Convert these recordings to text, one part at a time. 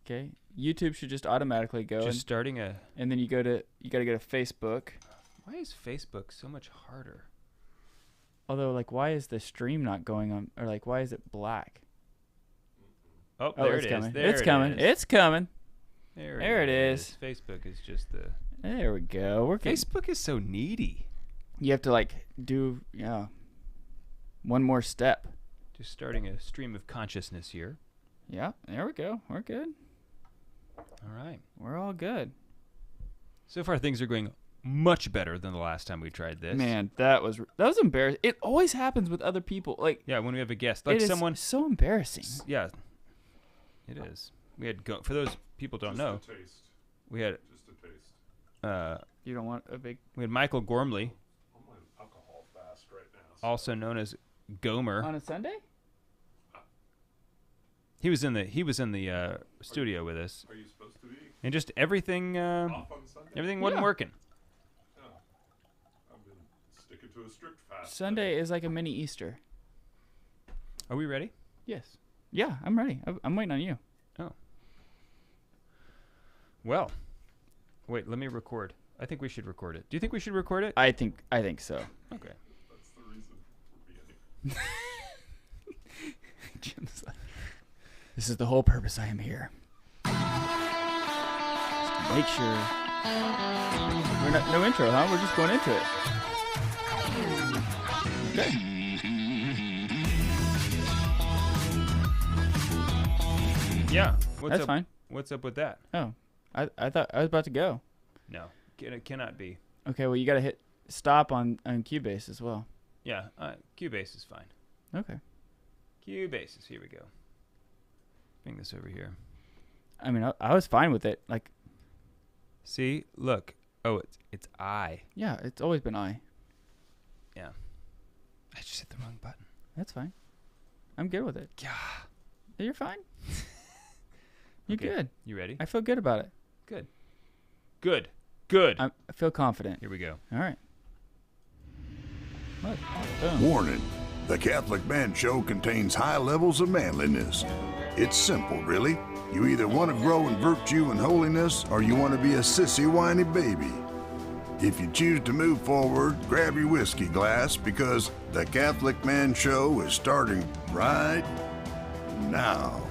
Okay. YouTube should just automatically go. Just starting a. And then you got to go to Facebook. Why is Facebook so much harder? Although, like, why is the stream not going on? Or, like, why is it black? Oh, there it's it coming. is. There It's it coming. is. It's coming. There it is. Facebook is just the. There we go. Facebook is so needy. You have to, like, do, one more step. Just starting a stream of consciousness here. Yeah, there we go. We're good. All right. We're all good. So far, things are going much better than the last time we tried this. Man, that was embarrassing. It always happens with other people. Like, yeah, when we have a guest, like it someone. is so embarrassing. Yeah, it is. We had for those people who don't know. Just a taste. We had Just a taste. You don't want a big. we had Michael Gormley, I'm on alcohol fast right now. So also known as Gomer. On a Sunday? He was in the studio with us, are you supposed to be and just everything off on Sunday? everything wasn't Yeah. working. No. I've been sticking to a strict fast. Sunday is like a mini Easter. Are we ready? Yes. Yeah, I'm ready. I'm waiting on you. Oh. Well, wait. Let me record. I think we should record it. Do you think we should record it? I think so. Okay. That's the reason for being Jim's like, this is the whole purpose I am here. Just to make sure. We're not, no intro, huh? We're just going into it. Okay. Yeah. What's That's up? fine. What's up with that? Oh, I thought I was about to go. No, it cannot be. Okay, well you got to hit stop on Cubase as well. Yeah, Cubase is fine. Okay. Cubase is here. We go. Bring this over here. I mean, I was fine with it. Like, See, look. Oh, it's I. yeah, it's always been I. Yeah. I just hit the wrong button. That's fine. I'm good with it. Yeah. You're fine. You're Okay. good. You ready? I feel good about it. Good. Good. Good. I feel confident. Here we go. All right. Look. Boom. Warning: the Catholic Man Show contains high levels of manliness. It's simple, really. You either want to grow in virtue and holiness, or you want to be a sissy, whiny baby. If you choose to move forward, grab your whiskey glass, because the Catholic Man Show is starting right now.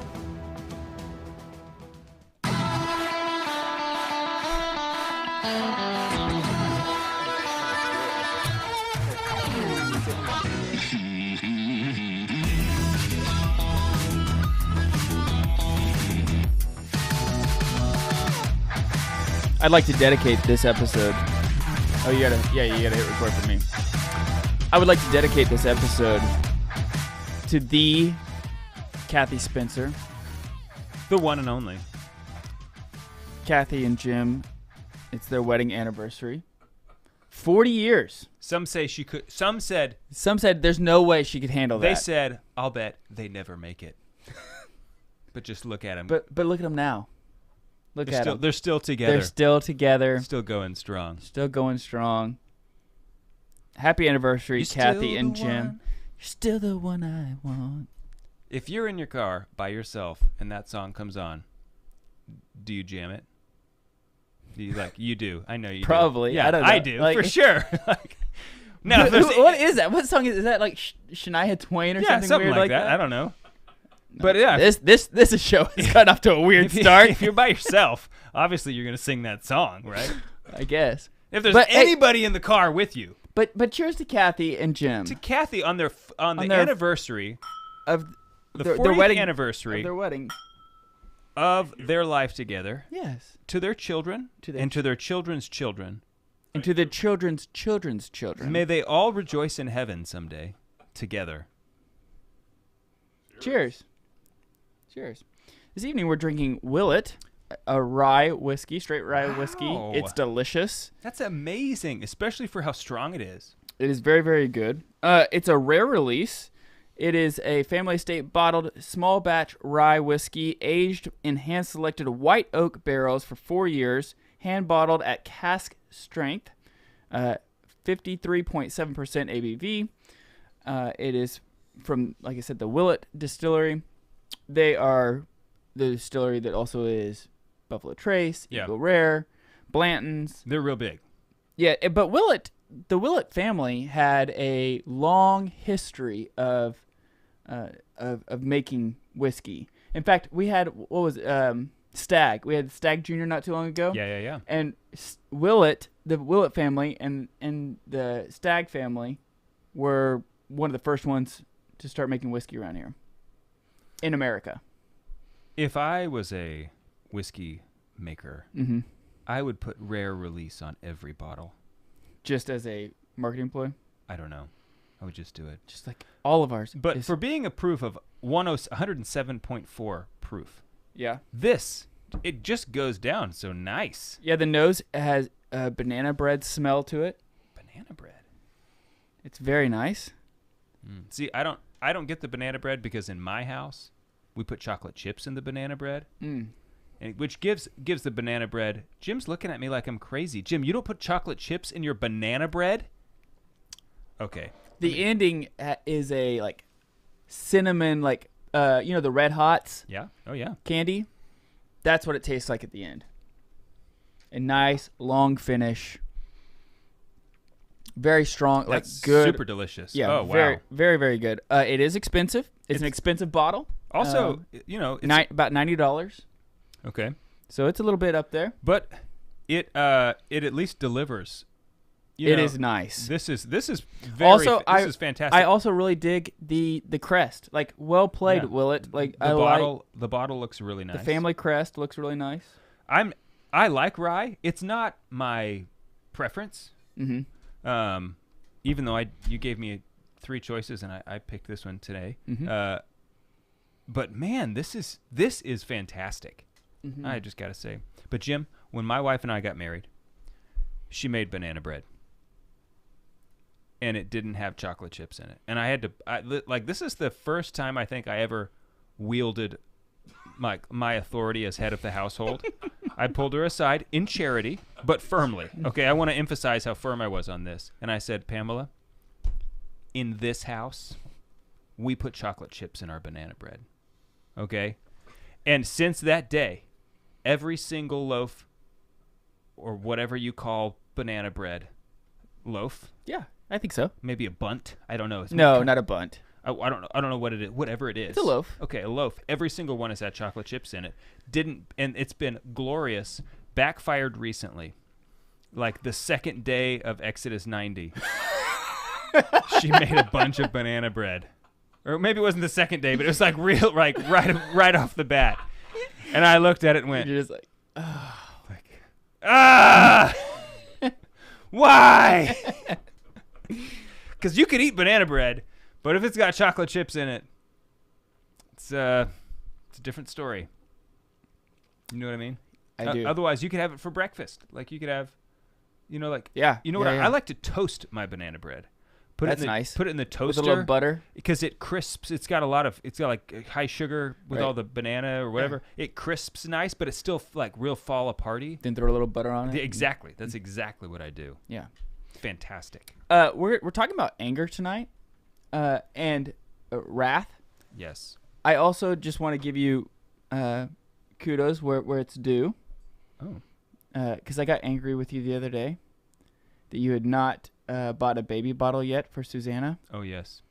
I'd like to dedicate this episode. Oh, you gotta hit record for me. I would like to dedicate this episode to the Kathy Spencer, The one and only. Kathy and Jim. It's their wedding anniversary. 40 years. Some say she could. Some said. Some said there's no way she could handle They that. said, "I'll bet they never make it." But just look at them. But look at them now. Look at them. They're still together. They're still together. Still going strong. Still going strong. Happy anniversary, You're Kathy still and the Jim. one. You're still the one I want. If you're in your car by yourself and that song comes on, do you jam it? Do you You do. I know you Probably. do. Yeah, I don't know. I do Like- for sure. Now, if there's- What is that? What song is that? Like Shania Twain or yeah, something weird like that. I don't know. But No, yeah, this show has gotten off to a weird start. if you're by yourself, obviously you're gonna sing that song, right? I guess. If there's But, hey- anybody in the car with you, But cheers to Kathy and Jim to Kathy on the their- anniversary, of the their 40th wedding anniversary of their wedding. of their life together, Yes. to their children To their and to their children's children. And to the children's children. May they all rejoice in heaven someday together. Cheers. Cheers. This evening we're drinking Willet, a rye whiskey, straight rye whiskey. Wow. It's delicious. That's amazing, especially for how strong it is. It is very, very good. It's a rare release. It is a family estate bottled small batch rye whiskey aged in hand-selected white oak barrels for 4 years, hand bottled at cask strength, 53.7% ABV. It is from, like I said, the Willet Distillery. They are the distillery that also is Buffalo Trace, Yeah. Eagle Rare, Blanton's. They're real big. Yeah, but the Willett family had a long history of making whiskey. In fact, we had Stag. We had Stag Jr. not too long ago. Yeah. And Willett, the Willett family, and the Stag family were one of the first ones to start making whiskey around here in America. If I was a whiskey maker, Mm-hmm. I would put rare release on every bottle. Just as a marketing ploy, I don't know. I would just do it. just like all of ours. But is- for being a proof of 107.4 proof, yeah, it just goes down so nice. yeah, the nose has a banana bread smell to it. Banana bread. It's very nice. See, I don't get the banana bread because in my house we put chocolate chips in the banana bread, and which gives the banana bread. Jim's looking at me like I'm crazy. Jim, you don't put chocolate chips in your banana bread? Okay. The ending is a like cinnamon, like the Red Hots Yeah. Oh yeah. candy. That's what it tastes like at the end. A nice long finish. Very strong, That's like good. super delicious. Yeah. Oh wow. Very, very, very good. It is expensive. It's an expensive bottle. Also, it's About $90. okay. So it's a little bit up there. But it at least delivers. It is nice. This is this Also, is fantastic. I also really dig the crest. Like, well played, Yeah. Willett. Like the bottle looks really nice. the family crest looks really nice. I like rye. It's not my preference. Mm-hmm. Even though you gave me 3 choices and I picked this one today. Mm-hmm. But man, this is fantastic. Mm-hmm. I just gotta say. But Jim, when my wife and I got married, she made banana bread, and it didn't have chocolate chips in it. And I had to this is the first time I think I ever wielded my authority as head of the household. I pulled her aside in charity, but firmly. Okay, I want to emphasize how firm I was on this. And I said, Pamela, in this house, we put chocolate chips in our banana bread. Okay? And since that day, every single loaf or whatever you call banana bread loaf, Yeah, I think so. maybe a bunt, I don't know. No, not a bunt. I don't know what it is. Whatever it is, It's a loaf. Okay, a loaf. Every single one has had chocolate chips in it. And it's been glorious. Backfired recently, like the second day of Exodus 90. She made a bunch of banana bread, or maybe it wasn't the second day, but it was like real, like right off the bat. And I looked at it and went, You're just like, why? Because you could eat banana bread. But if it's got chocolate chips in it, it's a different story. You know what I mean? I do. Otherwise, you could have it for breakfast. Like you could have, Yeah. You know what? yeah. I like to toast my banana bread. That's nice. Put it in the With toaster a little butter. because it crisps. It's got like high sugar with Right. all the banana or whatever. It crisps nice, but it's still like real fall aparty. Then throw a little butter on it. Exactly. That's exactly what I do. Yeah. Fantastic. We're talking about anger tonight, and wrath. Yes. I also just want to give you kudos where it's due. Oh. Because I got angry with you the other day that you had not bought a baby bottle yet for Susanna, Oh yes.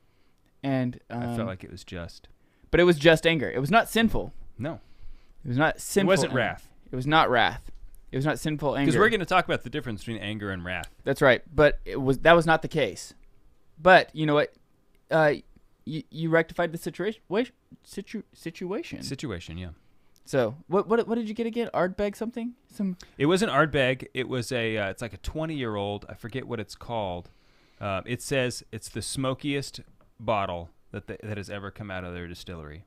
and I felt like it was just. but it was just anger. It was not sinful. No. It was not It sinful. wasn't anger. wrath. It was not wrath. It was not sinful anger. Because we're going to talk about the difference between anger and wrath. That's right. But that was not the case. But you know what? You rectified the situation. Situation, yeah. So what did you get again? Ardbeg something? It was an Ardbeg. It was it's like a 20-year-old. I forget what it's called. It says it's the smokiest bottle that has ever come out of their distillery.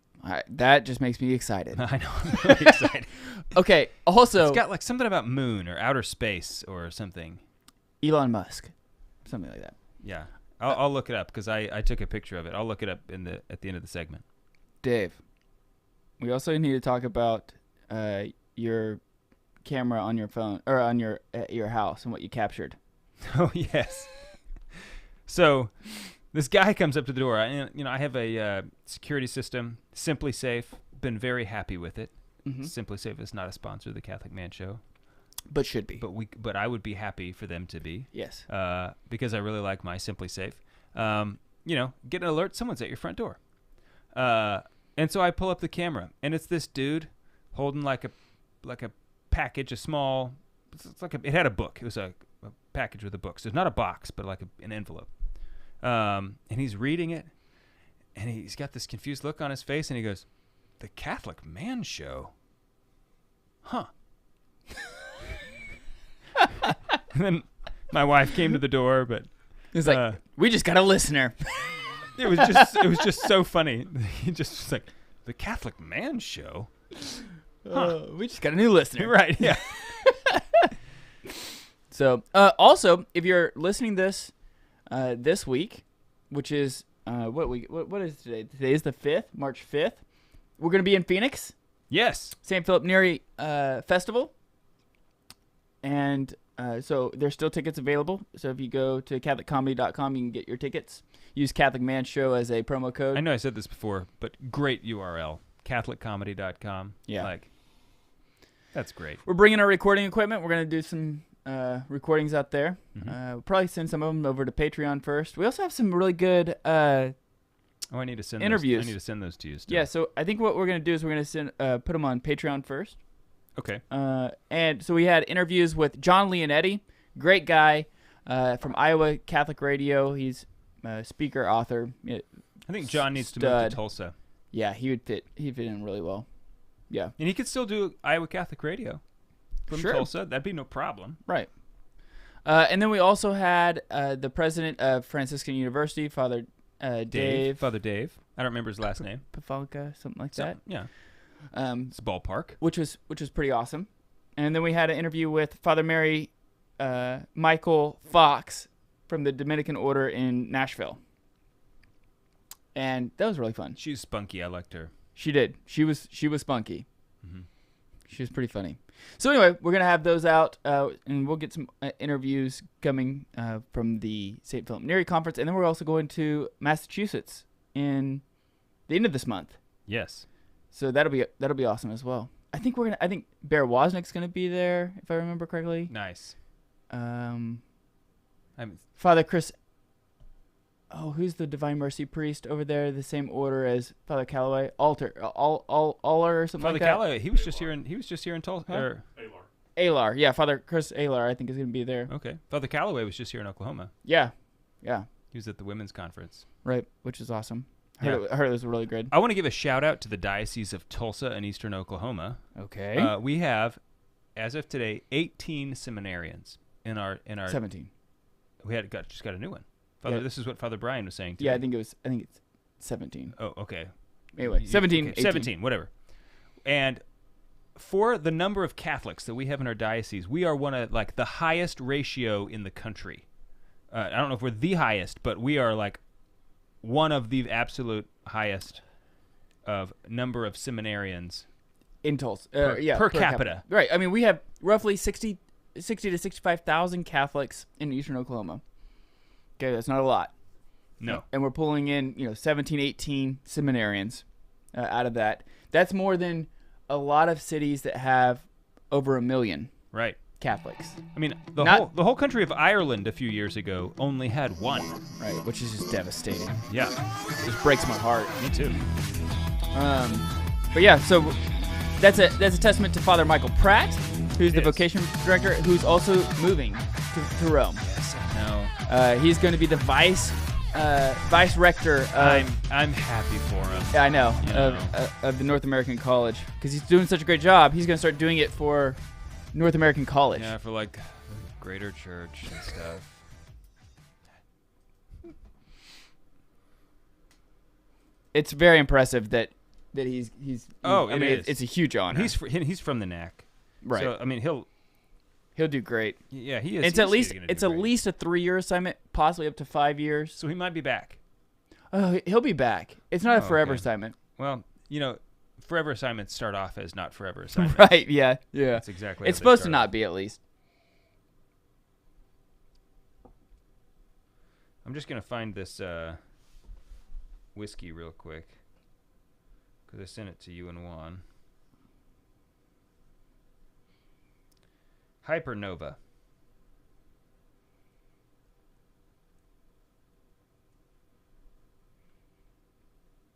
That just makes me excited. I know. I'm really excited. Okay. Also, It's got like something about moon or outer space or something. Elon Musk, something like that. Yeah. I'll look it up because I took a picture of it. I'll look it up at the end of the segment. Dave, we also need to talk about your camera on your phone or on your house and what you captured. Oh yes. So, this guy comes up to the door. I have a security system, Simply Safe. Been very happy with it. Simply Safe is not a sponsor of the Catholic Man Show, But should be. but I would be happy for them to be. Yes. Because I really like my Simply Safe. Get an alert, someone's at your front door. And so I pull up the camera, and it's this dude holding like a package, it had a book. It was a package with a book. So it's not a box, but like an envelope. And he's reading it, and he's got this confused look on his face, and he goes, "The Catholic Man Show? Huh." And then my wife came to the door, but He's like, we just got a listener. it was just so funny. He just was like, "The Catholic Man Show?" We just got a new listener. Right, yeah. So, also, if you're listening this week, which is what is today? Today is the 5th, March 5th. We're going to be in Phoenix, Yes. St. Philip Neri Festival, and so there's still tickets available. So if you go to CatholicComedy.com, you can get your tickets. Use Catholic Man Show as a promo code. I know I said this before, but great URL, CatholicComedy.com. Yeah. Like, that's great. We're bringing our recording equipment. We're going to do some recordings out there. Mm-hmm. We'll probably send some of them over to Patreon first. We also have some really good I need to send interviews. I need to send those to you still. Yeah, so I think what we're going to do is we're going to send put them on Patreon first. Okay. And so we had interviews with John Leonetti, great guy from Iowa Catholic Radio. He's a speaker, author. I think John needs to move Stud. to Tulsa. Yeah, he'd fit in really well. Yeah. And he could still do Iowa Catholic Radio from Sure. Tulsa. That'd be no problem. Right. And then we also had the president of Franciscan University, Father Dave Father Dave. I don't remember his last name. Pavalka, something like that. Yeah. Um, It's ballpark. which was pretty awesome. And then we had an interview with Father Mary Michael Fox from the Dominican Order in Nashville. And that was really fun. She's spunky. I liked her. She did. She was spunky. Mhm. She was pretty funny. So anyway, we're gonna have those out, and we'll get some interviews coming from the St. Philip Neri conference, and then we're also going to Massachusetts in the end of this month. Yes. So that'll be awesome as well. I think Bear Wozniak's gonna be there, if I remember correctly. Nice. Father Chris. Oh, who's the Divine Mercy priest over there? The same order as Father Calloway, Alter, or something Father like that. Calloway. He was just here in Tulsa. Huh? Alar. Alar, yeah, Father Chris Alar, I think is gonna be there. Okay. Father Calloway was just here in Oklahoma. Yeah. He was at the women's conference. Right, which is awesome. I Yeah. heard it was really good. I want to give a shout out to the Diocese of Tulsa and Eastern Oklahoma. Okay. We have, as of today, 18 seminarians in our 17. We just got a new one. Father, Yeah. This is what Father Brian was saying. Yeah, I today. think it's 17. Oh, okay. Anyway, 17, 18. 17, whatever. And for the number of Catholics that we have in our diocese, we are one of the highest ratio in the country. I don't know if we're the highest, but we are one of the absolute highest of number of seminarians In Tulsa. per capita. Right. I mean, we have roughly 60 to 65,000 Catholics in Eastern Oklahoma. Okay, that's not a lot. No. And we're pulling in, 17, 18 seminarians out of that. That's more than a lot of cities that have over 1 million Right. Catholics. I mean, the whole country of Ireland a few years ago only had one. Right, which is just devastating. Yeah. Just breaks my heart. Me too. But yeah, so that's a testament to Father Michael Pratt, who's the is. vocation director, who's also moving to Rome. Yes, I know. He's going to be the vice rector of, I'm happy for him. I know, You know. of the North American College, because he's doing such a great job. He's going to start doing it for North American College. Yeah, for greater church and stuff. It's very impressive that he's. Oh, I it mean, is. It's a huge honor. He's from the NAC. right. So I mean, he'll do great. yeah, he is. It's at he's least gonna do it's at great. least a 3-year assignment, possibly up to 5 years. So he might be back. Oh, he'll be back. It's not a Oh, forever okay. assignment. Well, forever assignments start off as not forever assignments. Right? Yeah. That's exactly. It's how they supposed to start not off. be, at least. I'm just gonna find this whiskey real quick because I sent it to you and Juan. Hypernova.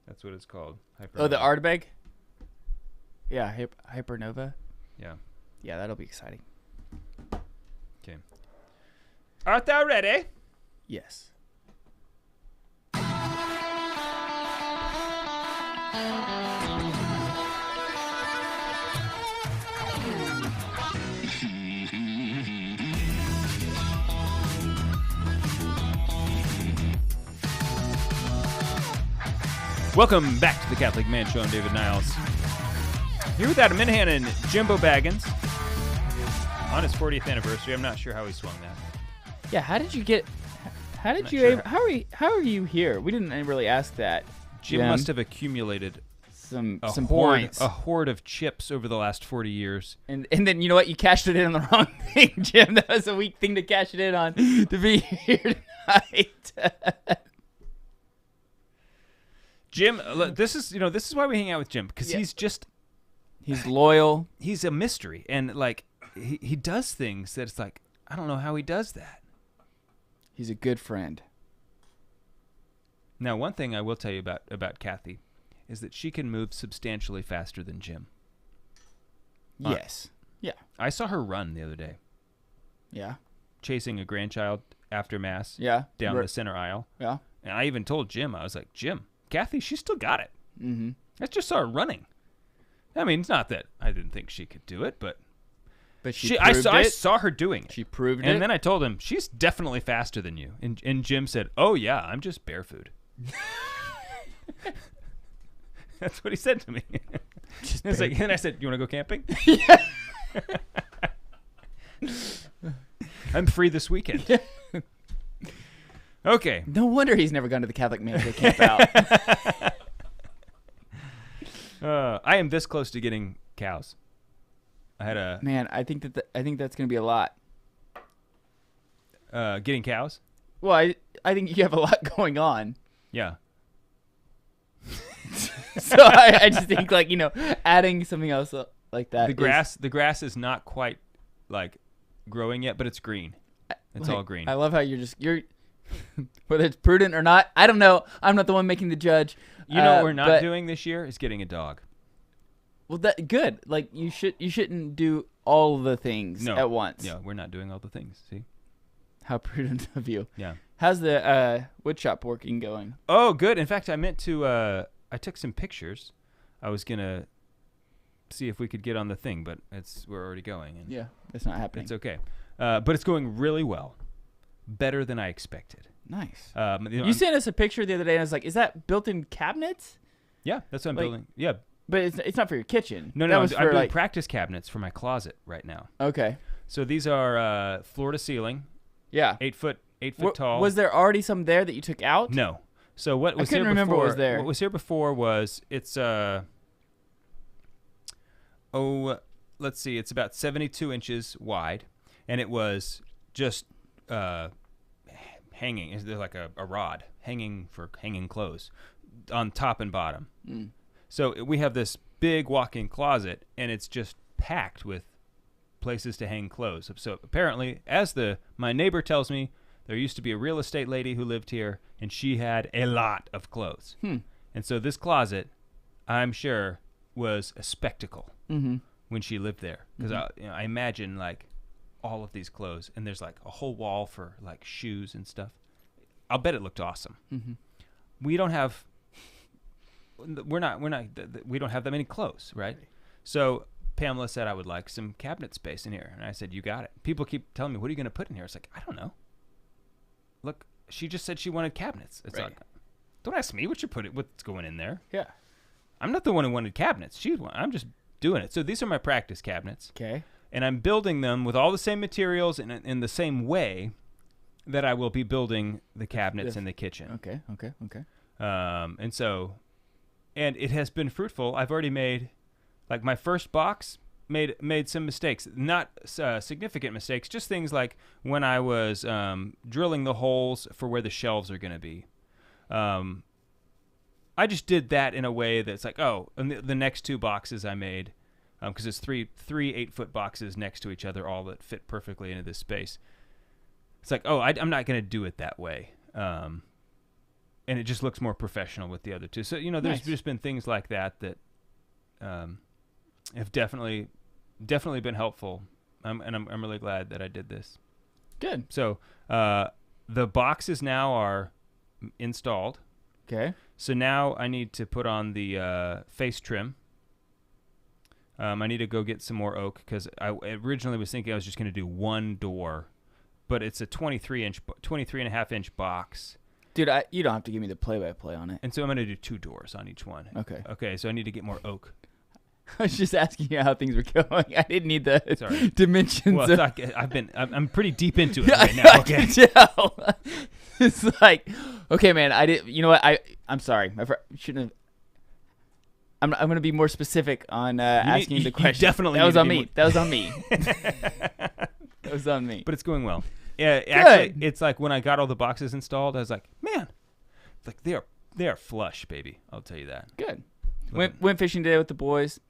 That's what it's called. Hypernova. Oh, the Ardbeg? Yeah, Hypernova. Yeah. Yeah, that'll be exciting. Okay. Art thou ready? Yes. Welcome back to the Catholic Man Show. I'm David Niles. Here with Adam Minahan and Jimbo Baggins on his 40th anniversary. I'm not sure how he swung that. Yeah, how did you get... How did Not you... sure. How are you here? We didn't really ask that. Jim must have accumulated some hoard, points. a hoard of chips over the last 40 years. And then, you know what? You cashed it in on the wrong thing, Jim. That was a weak thing to cash it in on to be here tonight. Jim, this is why we hang out with Jim, because Yeah. he's loyal. he's a mystery, and like he does things that it's like, I don't know how he does that. He's a good friend. Now, one thing I will tell you about Kathy is that she can move substantially faster than Jim. Yes. Yeah. I saw her run the other day, Yeah. chasing a grandchild after Mass Yeah. down the center aisle. Yeah. And I even told Jim, I was like, Jim, Kathy, she still got it. Mm-hmm. I just saw her running. I mean, it's not that I didn't think she could do it, but But I proved I it. saw her doing it. She proved it. And then I told him, she's definitely faster than you. And Jim said, oh, yeah, I'm just bear food. That's what he said to me. And I said, you want to go camping? I'm free this weekend. Okay. No wonder he's never gone to the Catholic Man to camp out. I am this close to getting cows. I had a... Man, I think that's gonna be a lot. getting cows? Well, I think you have a lot going on. Yeah. So I just think, like, adding something else like that. The grass is not quite like growing yet, but it's green. It's all green. I love how you're whether it's prudent or not. I don't know. I'm not the one making the judge. You know what we're not doing this year is getting a dog. Well, that good. Like you shouldn't do all the things at once. Yeah, we're not doing all the things. See? How prudent of you. Yeah. How's the wood shop working going? Oh, good. In fact, I meant to. I took some pictures. I was gonna see if we could get on the thing, but we're already going. And Yeah, it's not happening. it's okay. But it's going really well, better than I expected. Nice. You You sent us a picture the other day, and I was like, "Is that built-in cabinets?" Yeah, that's what I'm like- building. Yeah. But it's not for your kitchen. No, That I'm was doing for, like, practice cabinets for my closet right now. Okay. So these are floor to ceiling, Yeah. 8 foot tall. Was there already some there that you took out? No. So what was couldn't here remember before? what was there. What was here before was it's let's see, it's about 72 inches wide, and it was just hanging. Is there like a rod hanging for hanging clothes on top and bottom? Mm. So we have this big walk-in closet, and it's just packed with places to hang clothes. So apparently, as my neighbor tells me, there used to be a real estate lady who lived here, and she had a lot of clothes. And so this closet, I'm sure, was a spectacle when she lived there. Because I imagine, like, all of these clothes, and there's, like, a whole wall for, like, shoes and stuff. I'll bet it looked awesome. We don't have... we don't have that many clothes, right? So Pamela said I would like some cabinet space in here, and I said, you got it. People keep telling me, what are you going to put in here? It's like, I don't know. Look, she just said she wanted cabinets. It's like, don't ask me what's going in there. Yeah. I'm not the one who wanted cabinets. I'm just doing it. So these are my practice cabinets, Okay. and I'm building them with all the same materials and in the same way that I will be building the cabinets in the kitchen. Okay. And it has been fruitful. I've already made, like, my first box made some mistakes, not significant mistakes, just things like when I was drilling the holes for where the shelves are going to be. I just did that in a way that's like, and the next two boxes I made because it's three 8-foot boxes next to each other, all that fit perfectly into this space. It's like, oh, I'm not going to do it that way. And it just looks more professional with the other two. So, there's Nice. just been things like that have definitely been helpful. And I'm really glad that I did this. Good. So the boxes now are installed. Okay. So now I need to put on the face trim. I need to go get some more oak because I originally was thinking I was just going to do one door, but it's a 23 and a half inch box. Dude, you don't have to give me the play-by-play on it. And so I'm going to do 2 doors on each one. Okay. Okay, so I need to get more oak. I was just asking you how things were going. I didn't need the Sorry. dimensions. Well, of, I'm pretty deep into it yeah, right now. I Okay. can tell. It's like, okay, man. You know what? I'm sorry. Shouldn't have. I'm going to be more specific on asking the question. definitely That was need to on be me. more- That was on me. That was on me. But it's going well. Yeah, actually, Good. it's like when I got all the boxes installed, I was like, man, it's like they are flush, baby. I'll tell you that. Good. Went fishing today with the boys.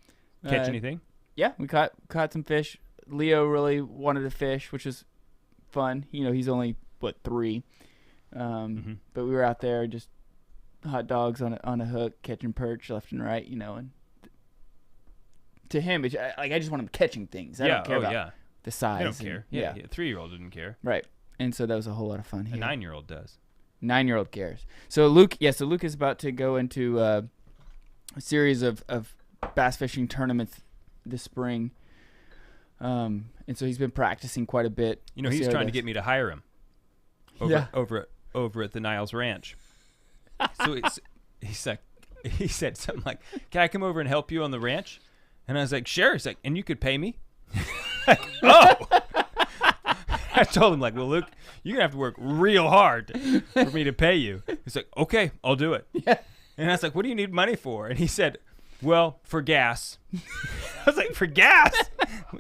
Catch anything? Yeah, we caught some fish. Leo really wanted to fish, which was fun. He's only 3, but we were out there just hot dogs on a hook, catching perch left and right. And to him, it's like I just want him catching things. I don't care about the size. I don't care. Yeah, a 3-year-old didn't care. Right. And so that was a whole lot of fun. A 9-year-old does. 9-year-old cares. So Luke is about to go into a series of bass fishing tournaments this spring. And so he's been practicing quite a bit. He's trying to get me to hire him over at the Niles Ranch. So he said something like, "Can I come over and help you on the ranch?" And I was like, "Sure." He's like, "And you could pay me?" Like, oh. I told him, like, "Well, Luke, you're going to have to work real hard for me to pay you." He's like, "Okay, I'll do it." Yeah. And I was like, "What do you need money for?" And he said, "Well, for gas." I was like, "For gas?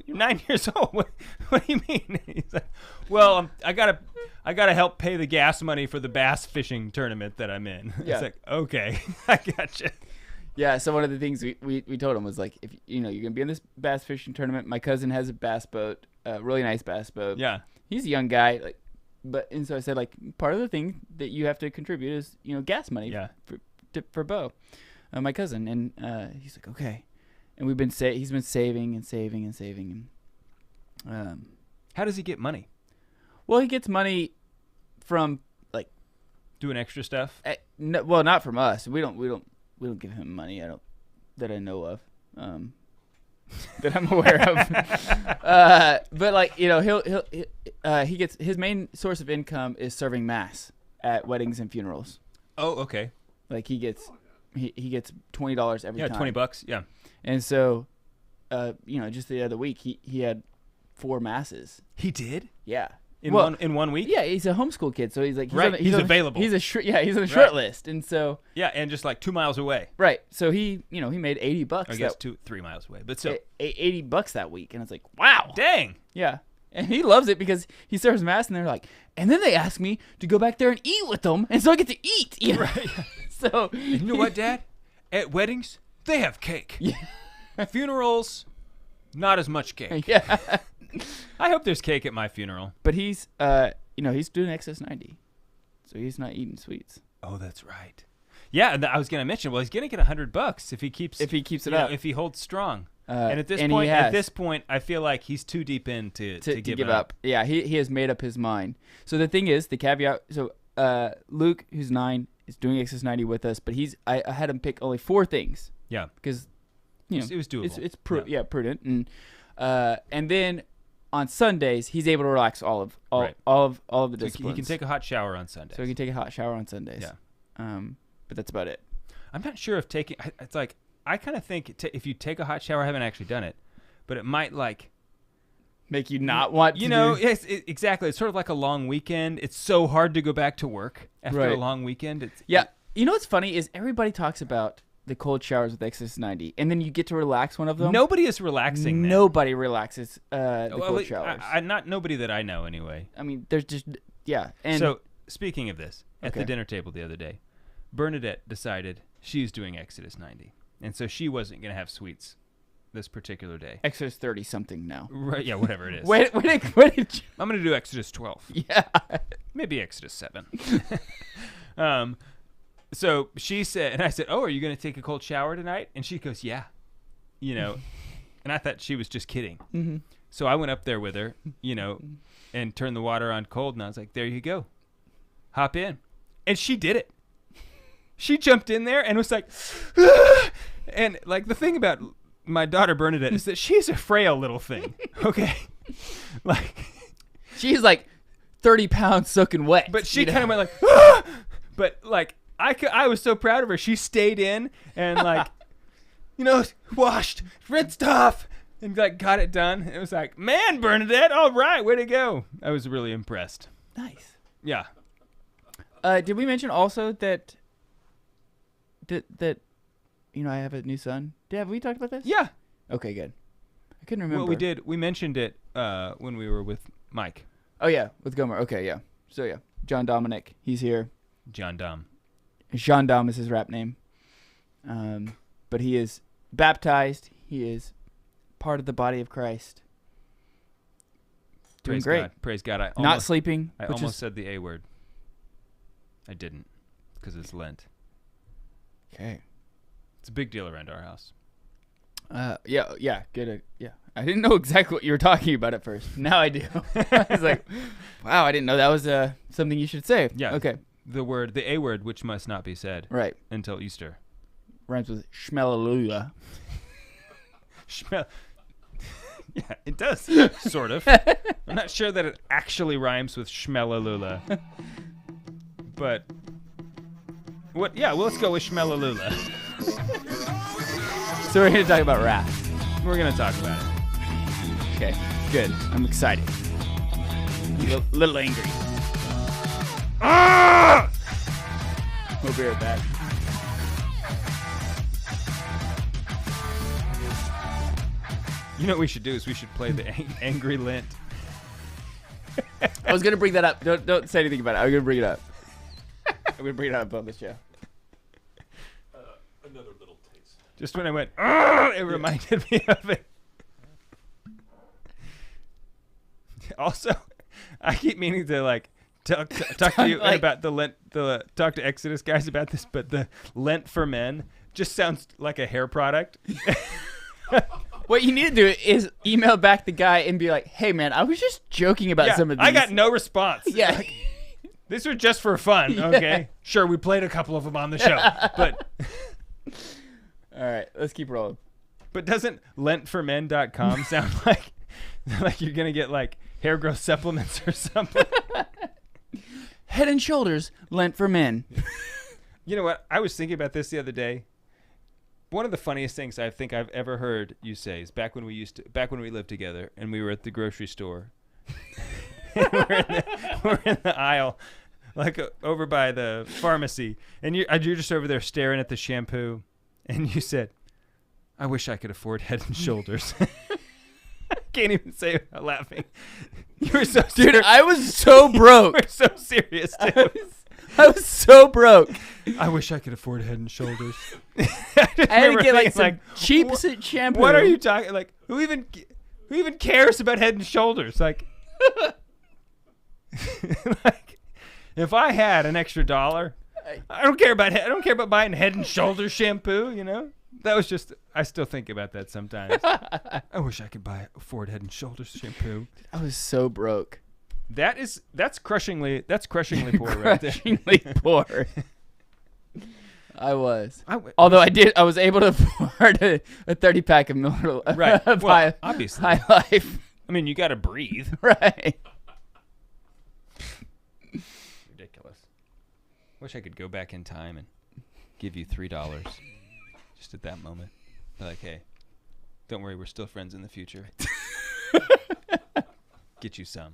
You're 9 years old. What do you mean?" He's like, "Well, I gotta help pay the gas money for the bass fishing tournament that I'm in." Yeah. It's like, okay, I gotcha. Yeah, so one of the things we told him was like, if you're gonna be in this bass fishing tournament, my cousin has a bass boat, a really nice bass boat. Yeah. He's a young guy, and so I said, like, part of the thing that you have to contribute is gas money. Yeah. For Bo, my cousin, and he's like, okay, and he's been saving and saving and saving, and How does he get money? well, he gets money from Doing extra stuff? no, well, not from us. We don't give him money. That I know of, that I'm aware of. But he gets his main source of income is serving mass at weddings and funerals. Oh, okay. Like he gets $20 every Yeah, time. $20. Yeah. And so, just the other week he had 4 masses. He did? Yeah. In Well, one week? Yeah, he's a homeschool kid, so he's like Right, he's available. He's he's on the short Right. list, and so Yeah, and just like 2 miles away. right. So he made $80. I guess 3 miles away. But so, $80 that week, and it's like, wow. dang. Yeah. And he loves it because he serves mass, and they're like, and then they ask me to go back there and eat with them, and so I get to eat. Right. So You know what, Dad? At weddings, they have cake. Yeah. Funerals, not as much cake. Yeah. I hope there's cake at my funeral. But he's he's doing excess 90, so he's not eating sweets Oh, that's right. Yeah, and I was going to mention. Well, he's going to get $100 if he keeps if he keeps it you know, up. if he holds strong. And at this he point, has. I feel like he's too deep in to give up. Yeah, he has made up his mind. So the thing is, the caveat. So Luke, who's 9, is doing excess 90 with us, but I had him pick only 4 things Yeah, because it was doable. It's prudent, and then on Sundays he's able to relax all of the So disciplines. he can take a hot shower on Sunday. So he can take a hot shower on Sundays. Yeah. But that's about it. I'm not sure if taking. It's like I kind of think if you take a hot shower, I haven't actually done it, but it might like. Make you not want to Yes, exactly. It's sort of like a long weekend. It's so hard to go back to work after a Right. long weekend. Yeah. You know what's funny is everybody talks about the cold showers with excess 90, and then you get to relax one of them. Nobody is relaxing. Then. Nobody relaxes the Well, cold showers. not nobody that I know anyway. I mean, there's just and So speaking of this, at the Okay. dinner table the other day, Bernadette decided she's doing Exodus 90, and so she wasn't going to have sweets this particular day. Exodus 30 something now. Right? Yeah, whatever it is. What did you... I'm gonna do Exodus 12. Yeah. Maybe Exodus 7. So she said, and I said, "Oh, are you gonna take a cold shower tonight?" And she goes, "Yeah." And I thought she was just kidding. Mm-hmm. So I went up there with her, and turned the water on cold, and I was like, "There you go, hop in." And she did it. She jumped in there and was like, "Ah!" And like the thing about my daughter Bernadette is that she's a frail little thing. Okay, like she's like 30 pounds soaking wet. but she kind of went like, "Ah!" But like I was so proud of her. She stayed in and like, washed, rinsed off, and like got it done. It was like, man, Bernadette, all right, way to go. I was really impressed. Nice. Yeah. Did we mention also that I have a new son? Have we talked about this? Yeah. Okay, good. I couldn't remember. Well, we did. We mentioned it when we were with Mike. Oh yeah, with Gomer. Okay, yeah. So yeah, John Dominic, he's here. John Dom. Jean Dom is his rap name. But he is baptized. He is part of the body of Christ. Doing Praise great. God. Praise God. I Not almost, sleeping. I which almost is, said the A word. I didn't, because it's Lent. okay. It's a big deal around our house. Yeah, good. Yeah, I didn't know exactly what you were talking about at first. Now I do. I was like, wow, I didn't know that was something you should say. Yeah. Okay. The A word, which must not be said Right. until Easter. Rhymes with schmellalula. Yeah, it does, sort of. I'm not sure that it actually rhymes with schmellalula. But, what? Yeah, well, let's go with schmellalula. So we're going to talk about wrath. We're going to talk about it. Okay, good. I'm excited. Little angry. Ah! We'll be right back. You know what we should do is we should play the Angry Lent. I was going to bring that up. Don't say anything about it. I'm going to bring it up. I'm going to bring it up on the show. Another little taste. Just when I went, "Argh!" It reminded me of it. Also, I keep meaning to like talk to you like- about the Lent, talk to Exodus guys about this, but the Lent for Men just sounds like a hair product. What you need to do is email back the guy and be like, hey, man, I was just joking about some of these. I got no response. Yeah. These are just for fun, okay? Sure, we played a couple of them on the show, but All right, let's keep rolling. doesn't lentformen.com sound like you're going to get like hair growth supplements or something? Head and Shoulders, Lent for Men. You know what? I was thinking about this the other day. One of the funniest things I think I've ever heard you say is back when we lived together and we were at the grocery store. we're in the aisle, like over by the pharmacy, and you're just over there staring at the shampoo, and you said, "I wish I could afford Head and Shoulders." I can't even say it without laughing. You were so Dude, serious. I was so broke. You were so serious too. I was so broke. I wish I could afford Head and Shoulders. I had to get like some thinking, cheap shampoo. What are you talking? Like, who even cares about Head and Shoulders? Like, like, if I had an extra $1, I don't care about buying Head and Shoulders shampoo. You know, that was just. I still think about that sometimes. I wish I could afford Head and Shoulders shampoo. I was so broke. That's crushingly poor right there. Crushingly poor. I was. I Although I was able to afford a 30-pack of Miller Right. of Well, obviously. High Life. I mean, you got to breathe. Right. Ridiculous. Wish I could go back in time and give you $3 just at that moment. Be like, hey, don't worry, we're still friends in the future. Get you some.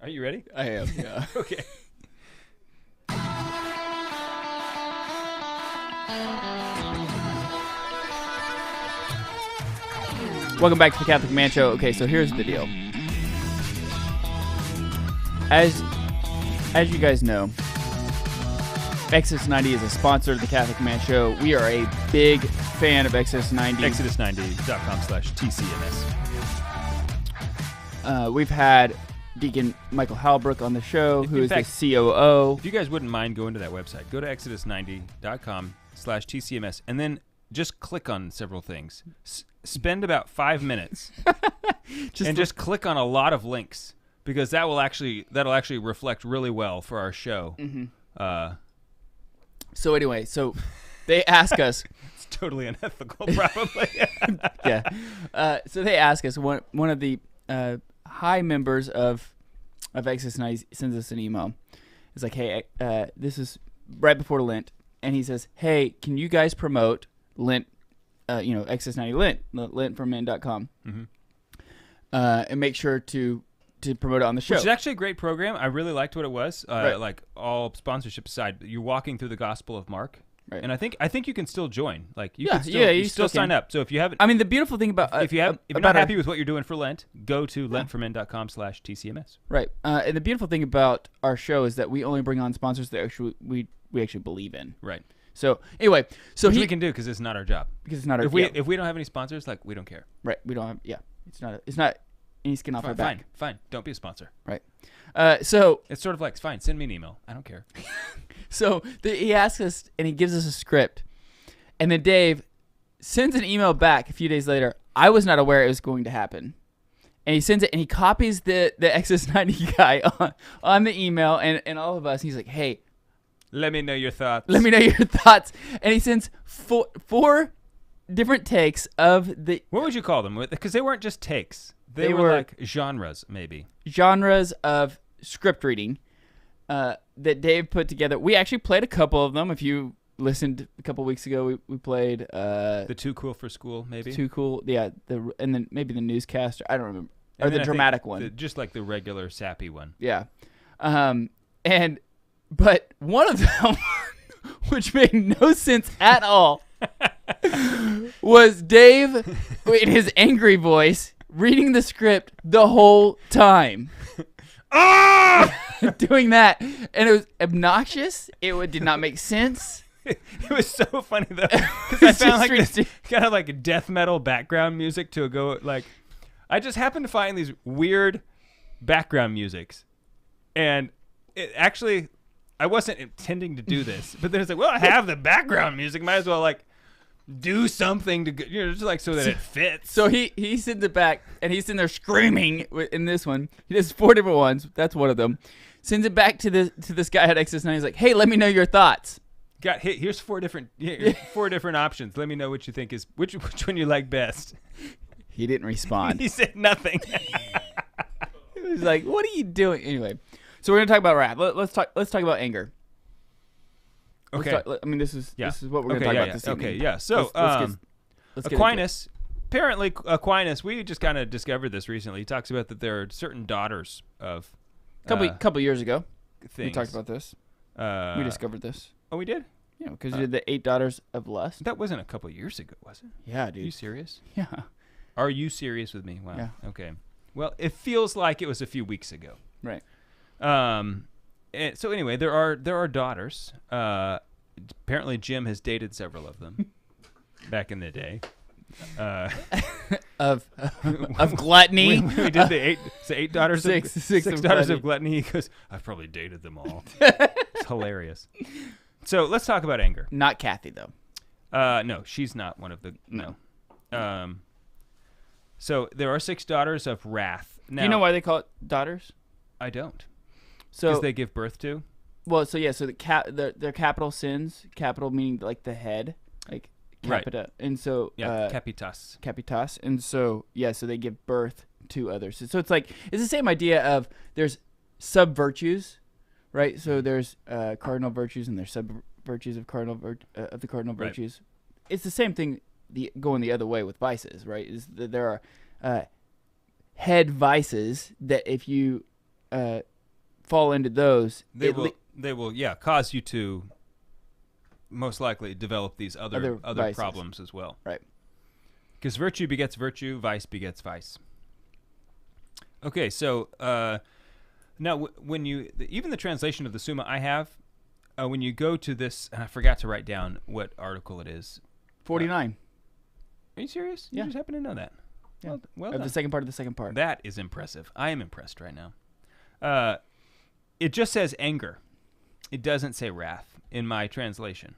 Are you ready? I am, yeah. Okay. Welcome back to the Catholic Man Show. Okay, so here's the deal. As you guys know, Exodus 90 is a sponsor of the Catholic Man Show. We are a big fan of Exodus 90. Exodus90.com/TCMS. We've had Deacon Michael Halbrook on the show, who In is fact, the COO. If you guys wouldn't mind going to that website, go to Exodus90.com/TCMS and then just click on several things. Spend about 5 minutes just click on a lot of links, because that'll actually reflect really well for our show. So anyway, they ask us. It's totally unethical, probably. Yeah. So they ask us. One of the high members of Exodus 90 sends us an email. It's like, hey, this is right before Lent, and he says, hey, can you guys promote Lent? Exodus 90 Lent, lentformen.com, and make sure to promote it on the show. Which is actually a great program. I really liked what it was. Right. Like, all sponsorship aside, you're walking through the Gospel of Mark, Right. and I think you can still join. Like, you Yeah, can still, yeah, you you still still sign can. up. So if you haven't, I mean, the beautiful thing about if you're about not our- happy with what you're doing for Lent, go to lentformen.com/TCMS. right, and the beautiful thing about our show is that we only bring on sponsors that we actually believe in. Right. So anyway, Which we can do because it's not our job. because it's not our If we don't have any sponsors, like, we don't care. right, we don't have it's not any skin off our back. Fine. Don't be a sponsor. Right. So It's sort of like, fine, send me an email. I don't care. he asks us, and he gives us a script, and then Dave sends an email back a few days later. I was not aware it was going to happen, and he sends it, and he copies the Exodus 90 guy on the email, and all of us. And he's like, hey, Let me know your thoughts. let me know your thoughts. And he sends four different takes of the What would you call them? Because they weren't just takes. They They were were- like genres, maybe. genres of script reading that Dave put together. We actually played a couple of them. If you listened a couple weeks ago, we played The Too Cool for School, maybe. Too Cool. Yeah, and then maybe the newscaster. I don't remember. And Or then the I think dramatic one. just like the regular sappy one. Yeah. But one of them, which made no sense at all, was Dave in his angry voice reading the script the whole time. Doing that. And it was obnoxious. It did not make sense. It was so funny though, because I It's found just like this ridiculous. kind of like death metal background music to go like. I just happened to find these weird background musics, and it actually, I wasn't intending to do this, but then it's like, well, I have the background music, might as well like do something to just like so that it fits. So he sends it back, and he's in there screaming in this one. He does 4 different ones. That's one of them. Sends it back to this guy at Exodus 9. He's like, hey, let me know your thoughts. Here's 4 different options. Let me know what you think is which one you like best. He didn't respond. He said nothing. He was like, what are you doing? Anyway, so we're gonna talk about wrath. Let's talk about anger. Let's Okay. talk- I mean, this is what we're gonna Okay, talk yeah, about yeah. this Okay, evening. yeah. So, let's get into Aquinas, apparently Aquinas, we just kind of discovered this recently. He talks about that there are certain daughters of it. Couple years ago, things. we talked about this. We discovered this. Oh, we did? Yeah, because you did the 8 daughters of lust. That wasn't a couple years ago, was it? Yeah, Are you dude. serious? Yeah. Are you serious with me? Wow. Yeah. Okay. Well, it feels like it was a few weeks ago. Right. And so anyway, there are daughters. Apparently, Jim has dated several of them back in the day. Of gluttony. When we did the 8 daughters Six of of daughters gluttony. of gluttony. He goes, I've probably dated them all. It's hilarious. So let's talk about anger. Not Kathy though. No, she's not one of the no. So there are 6 daughters of wrath. Now, Do you know why they call it daughters? I don't. So Because they give birth to. So their capital sins, capital meaning like the head, like Right. capita, and so Yeah, capitas. capitas, and so so they give birth to others. So it's the same idea of there's sub virtues, right? So there's cardinal virtues and there's sub virtues of of the cardinal Right. virtues. It's the same thing going the other way with vices, right? Is that there are head vices that if you fall into those, They will cause you to most likely develop these other vices. problems as well. Right. Because virtue begets virtue, vice begets vice. Okay, so now when even the translation of the Summa I have, when you go to this, and I forgot to write down what article it is. 49. Are you serious? You Yeah. just happen to know that. Yeah. Well Of done. the second part of the second part. That is impressive. I am impressed right now. It just says anger. It doesn't say wrath in my translation.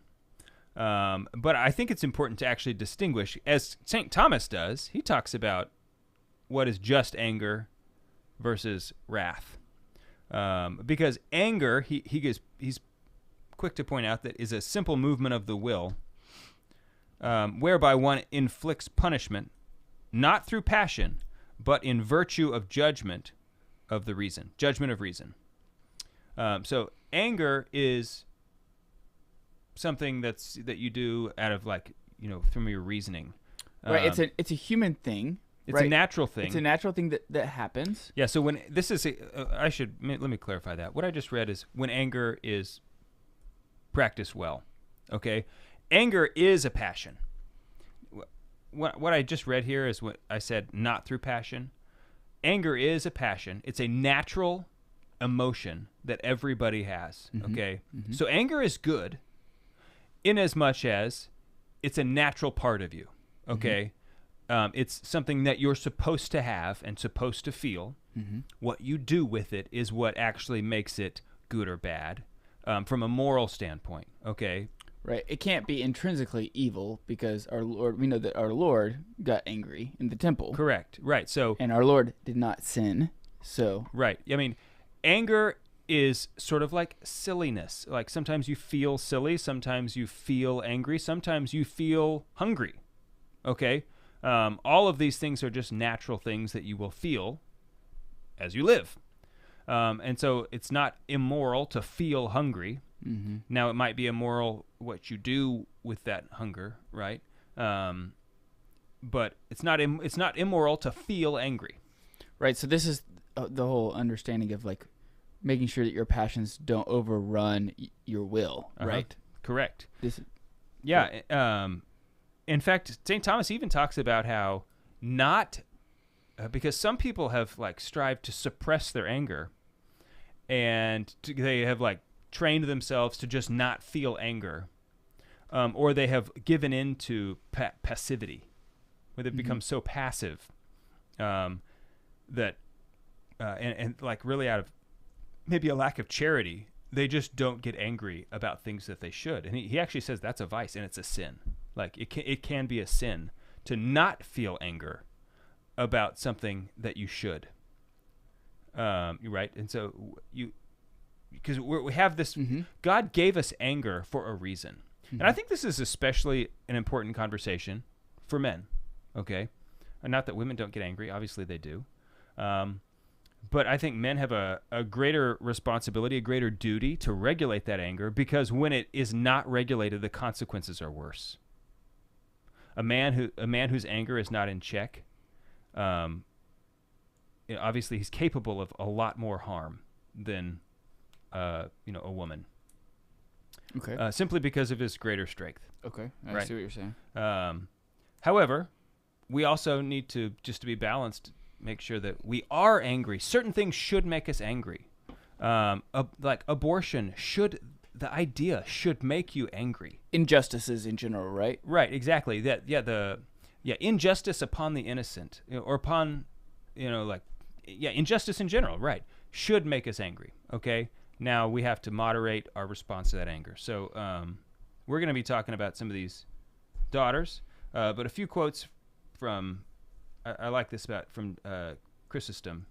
But I think it's important to actually distinguish, as St. Thomas does. He talks about what is just anger versus wrath. Because anger, he's quick to point out, that is a simple movement of the will, whereby one inflicts punishment, not through passion, but in virtue of judgment of reason. So anger is something that you do out of, like, from your reasoning. Right. It's a human thing. It's right? a natural thing. It's a natural thing that happens. Yeah. So when this is, let me clarify that. What I just read is when anger is practiced well. Okay. Anger is a passion. What I just read here is what I said, not through passion. Anger is a passion. It's a natural emotion that everybody has. Okay. So anger is good in as much as it's a natural part of you. Okay. It's something that you're supposed to have and supposed to feel. What you do with it is what actually makes it good or bad, from a moral standpoint. Okay. Right. It can't be intrinsically evil because we know that our Lord got angry in the temple. Correct. Right. So, And our Lord did not sin. So. right. I mean, anger is sort of like silliness. Like sometimes you feel silly, sometimes you feel angry, sometimes you feel hungry. Okay. All of these things are just natural things that you will feel as you live. And so it's not immoral to feel hungry. Now, it might be immoral what you do with that hunger, right? But it's not immoral to feel angry. Right. So this is the whole understanding of, like, making sure that your passions don't overrun your will, right? Correct. This. Yeah. In fact, St. Thomas even talks about how not because some people have, like, strived to suppress their anger, and they have, like, trained themselves to just not feel anger, or they have given in to passivity, where they've become so passive that and like really out of maybe a lack of charity, they just don't get angry about things that they should. And he actually says that's a vice and it's a sin. Like it can be a sin to not feel anger about something that you should. Right? And so because we have this, God gave us anger for a reason. And I think this is especially an important conversation for men, okay? And not that women don't get angry. Obviously they do. But I think men have a greater responsibility, a greater duty to regulate that anger, because when it is not regulated, the consequences are worse. A man whose anger is not in check, obviously he's capable of a lot more harm than a woman. Okay. Simply because of his greater strength. Okay. I Right. see what you're saying. However, we also need to, just to be balanced, make sure that we are angry. Certain things should make us angry. Like abortion the idea should make you angry. Injustices in general, right? Right, exactly. Injustice upon the innocent, or upon, injustice in general, right, should make us angry. Okay. Now we have to moderate our response to that anger. So we're going to be talking about some of these daughters, but a few quotes from, I like this from Chrysostom.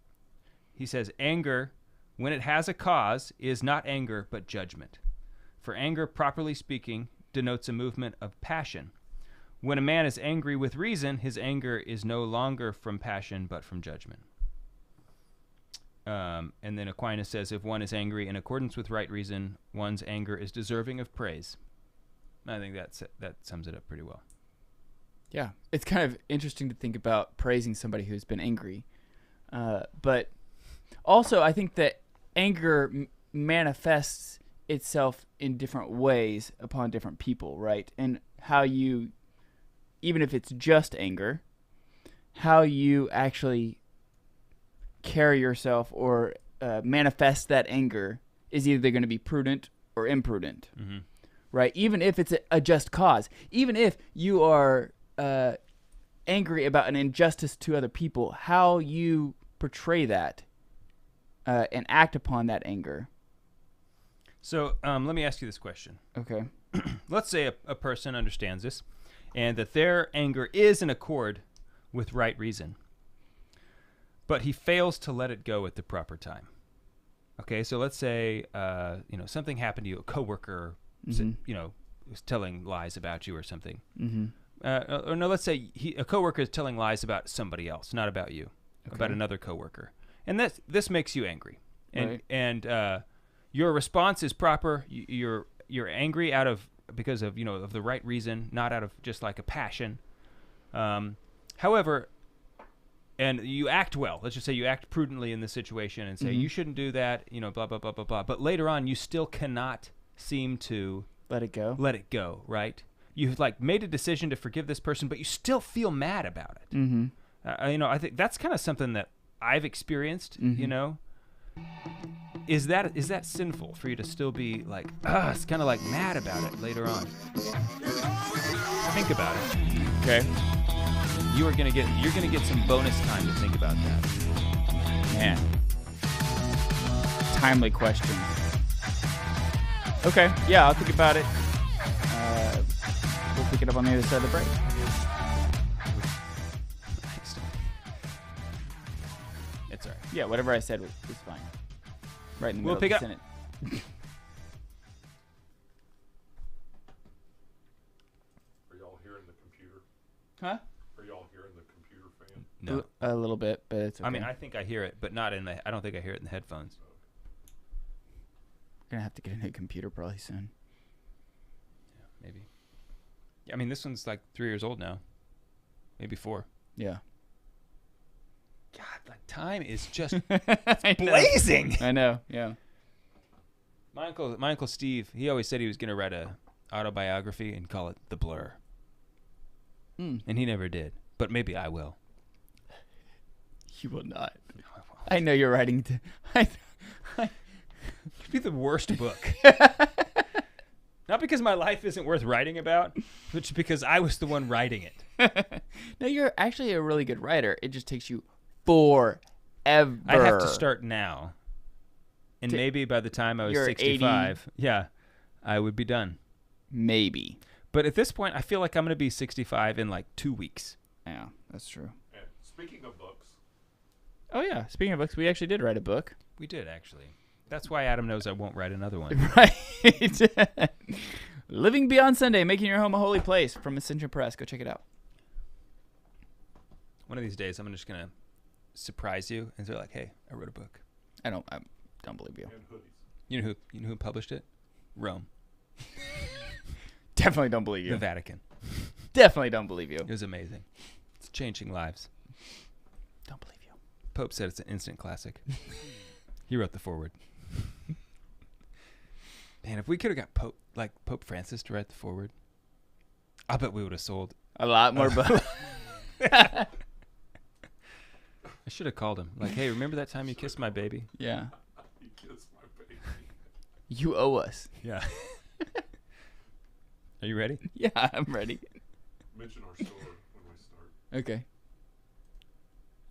He says, anger, when it has a cause, is not anger but judgment. For anger, properly speaking, denotes a movement of passion. When a man is angry with reason, his anger is no longer from passion but from judgment. And then Aquinas says, if one is angry in accordance with right reason, one's anger is deserving of praise. I think that sums it up pretty well. Yeah. It's kind of interesting to think about praising somebody who's been angry. But also, I think that anger manifests itself in different ways upon different people, right? And how you, even if it's just anger, how you actually carry yourself or manifest that anger is either going to be prudent or imprudent, right? Even if it's a just cause, even if you are angry about an injustice to other people, how you portray that and act upon that anger. So let me ask you this question. Okay. Let's say a person understands this and that their anger is in accord with right reason, but he fails to let it go at the proper time. Okay, so let's say something happened to you, a coworker, was telling lies about you or something. Mm-hmm. Or no, let's say a coworker is telling lies about somebody else, not about you, about another coworker, and this makes you angry, and your response is proper. You're angry because of of the right reason, not out of just like a passion. However, and you act well. Let's just say you act prudently in this situation and say you shouldn't do that. Blah blah blah blah blah. But later on, you still cannot seem to Let it go. let it go. Right? You've like made a decision to forgive this person, but you still feel mad about it. Mm-hmm. I think that's kind of something that I've experienced. Is that sinful for you to still be like, it's kind of like mad about it later on? Think about it. Okay. You're gonna get some bonus time to think about that. Man. Timely question. Okay. Yeah, I'll think about it. We'll pick it up on the other side of the break. It's all right. Yeah, whatever I said was fine. Right in the We'll middle pick of up. the sentence. Are y'all hearing the computer? Huh? Are y'all hearing the computer fan? No. A little bit, but it's okay. I mean, I think I hear it, but not in the. I don't think I hear it in the headphones. We're gonna have to get a new computer probably soon. Yeah, maybe. Yeah, I mean, this one's like 3 years old now. Maybe 4. Yeah. God, like time is just I know. blazing. I know. Yeah. My uncle Steve, he always said he was going to write a autobiography and call it The Blur. Mm. And he never did. But maybe I will. You will not. No, I won't. I know you're writing. It'd be the worst book. Not because my life isn't worth writing about, but just because I was the one writing it. No, you're actually a really good writer. It just takes you forever. I'd have to start now. And To- maybe by the time I was you're 65, yeah, I would be done. Maybe. But at this point, I feel like I'm going to be 65 in like 2 weeks. Yeah, that's true. And speaking of books, Oh yeah. Speaking of books, we actually did write a book. We did, actually. That's why Adam knows I won't write another one. Right. Living Beyond Sunday, making your home a holy place from Ascension Press. Go check it out. One of these days, I'm just going to surprise you and say like, hey, I wrote a book. I don't believe you. and hoodies. You know who published it? Rome. Definitely don't believe The you. Vatican. Definitely don't believe you. It was amazing. It's changing lives. Don't believe you. Pope said it's an instant classic. He wrote the foreword. Man, if we could have got Pope Francis to write the foreword, I bet we would have sold. A lot more books. I should have called him. Like, hey, remember that time you kissed my baby? Yeah. You kissed my baby. You owe us. Yeah. Are you ready? Yeah, I'm ready. Mention our store when we start. Okay.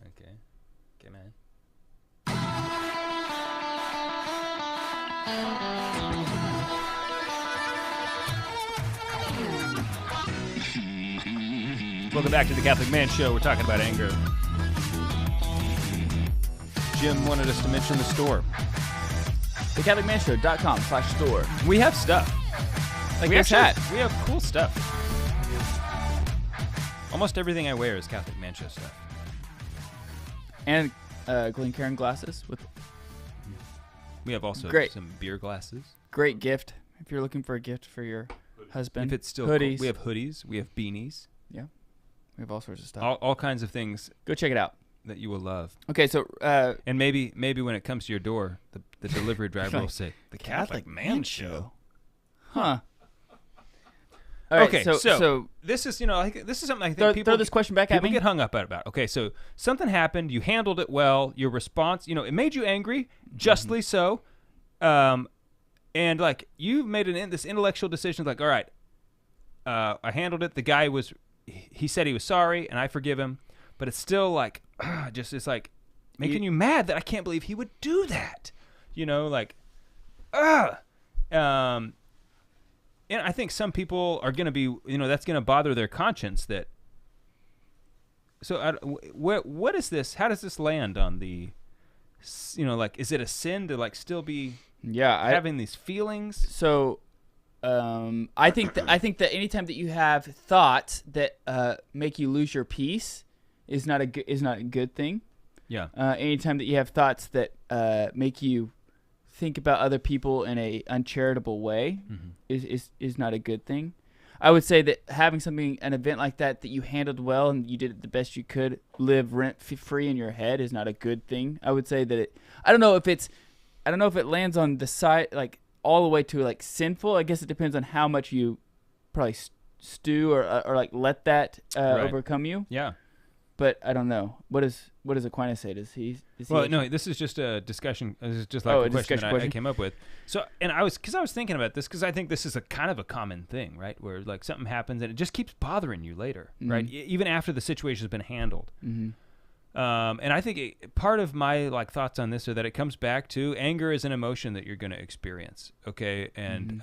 Okay. Okay, man. Welcome back to the Catholic Man Show. We're talking about anger. Jim wanted us to mention the store. TheCatholicManShow.com/store. We have stuff. Like we this actually- hat. We have cool stuff. Almost everything I wear is Catholic Man Show stuff. And Glencairn glasses with We have also Great. some beer glasses. great gift. If you're looking for a gift for your husband. If it's still hoodies. cold. We have hoodies. We have beanies. Yeah. We have all sorts of stuff. All kinds of things Go check it out. that you will love. Okay, so And maybe when it comes to your door, the delivery driver will Like, say, "The Catholic Man Show." Huh. All right, Okay, so this is this is something I think throw, people throw this question back at people me. get hung up about. Okay, so something happened. You handled it well. Your response, it made you angry, justly so. And like you made this intellectual decision, like, all right, I handled it. The guy was he said he was sorry, and I forgive him, but it's still like, just it's like making you mad that I can't believe he would do that. You know, like, and I think some people are going to be, you know, that's going to bother their conscience. That. So, what is this? How does this land on the, you know, like, is it a sin to like still be having these feelings? So, I think that anytime that you have thoughts that make you lose your peace is not a good thing. Yeah. Anytime that you have thoughts that make you think about other people in a uncharitable way is not a good thing. I would say that having an event like that you handled well and you did it the best you could, live rent free in your head, is not a good thing. I would say that I don't know if it lands on the side like all the way to like sinful. I guess it depends on how much you probably stew or like let that overcome you. Yeah. But I don't know. What does Aquinas say? No, this is just a discussion. This is just like a question that I came up with. So, and I was thinking about this because I think this is a kind of a common thing, right? Where like something happens and it just keeps bothering you later, right? Even after the situation has been handled. And I think part of my like thoughts on this are that it comes back to anger is an emotion that you're going to experience, okay? And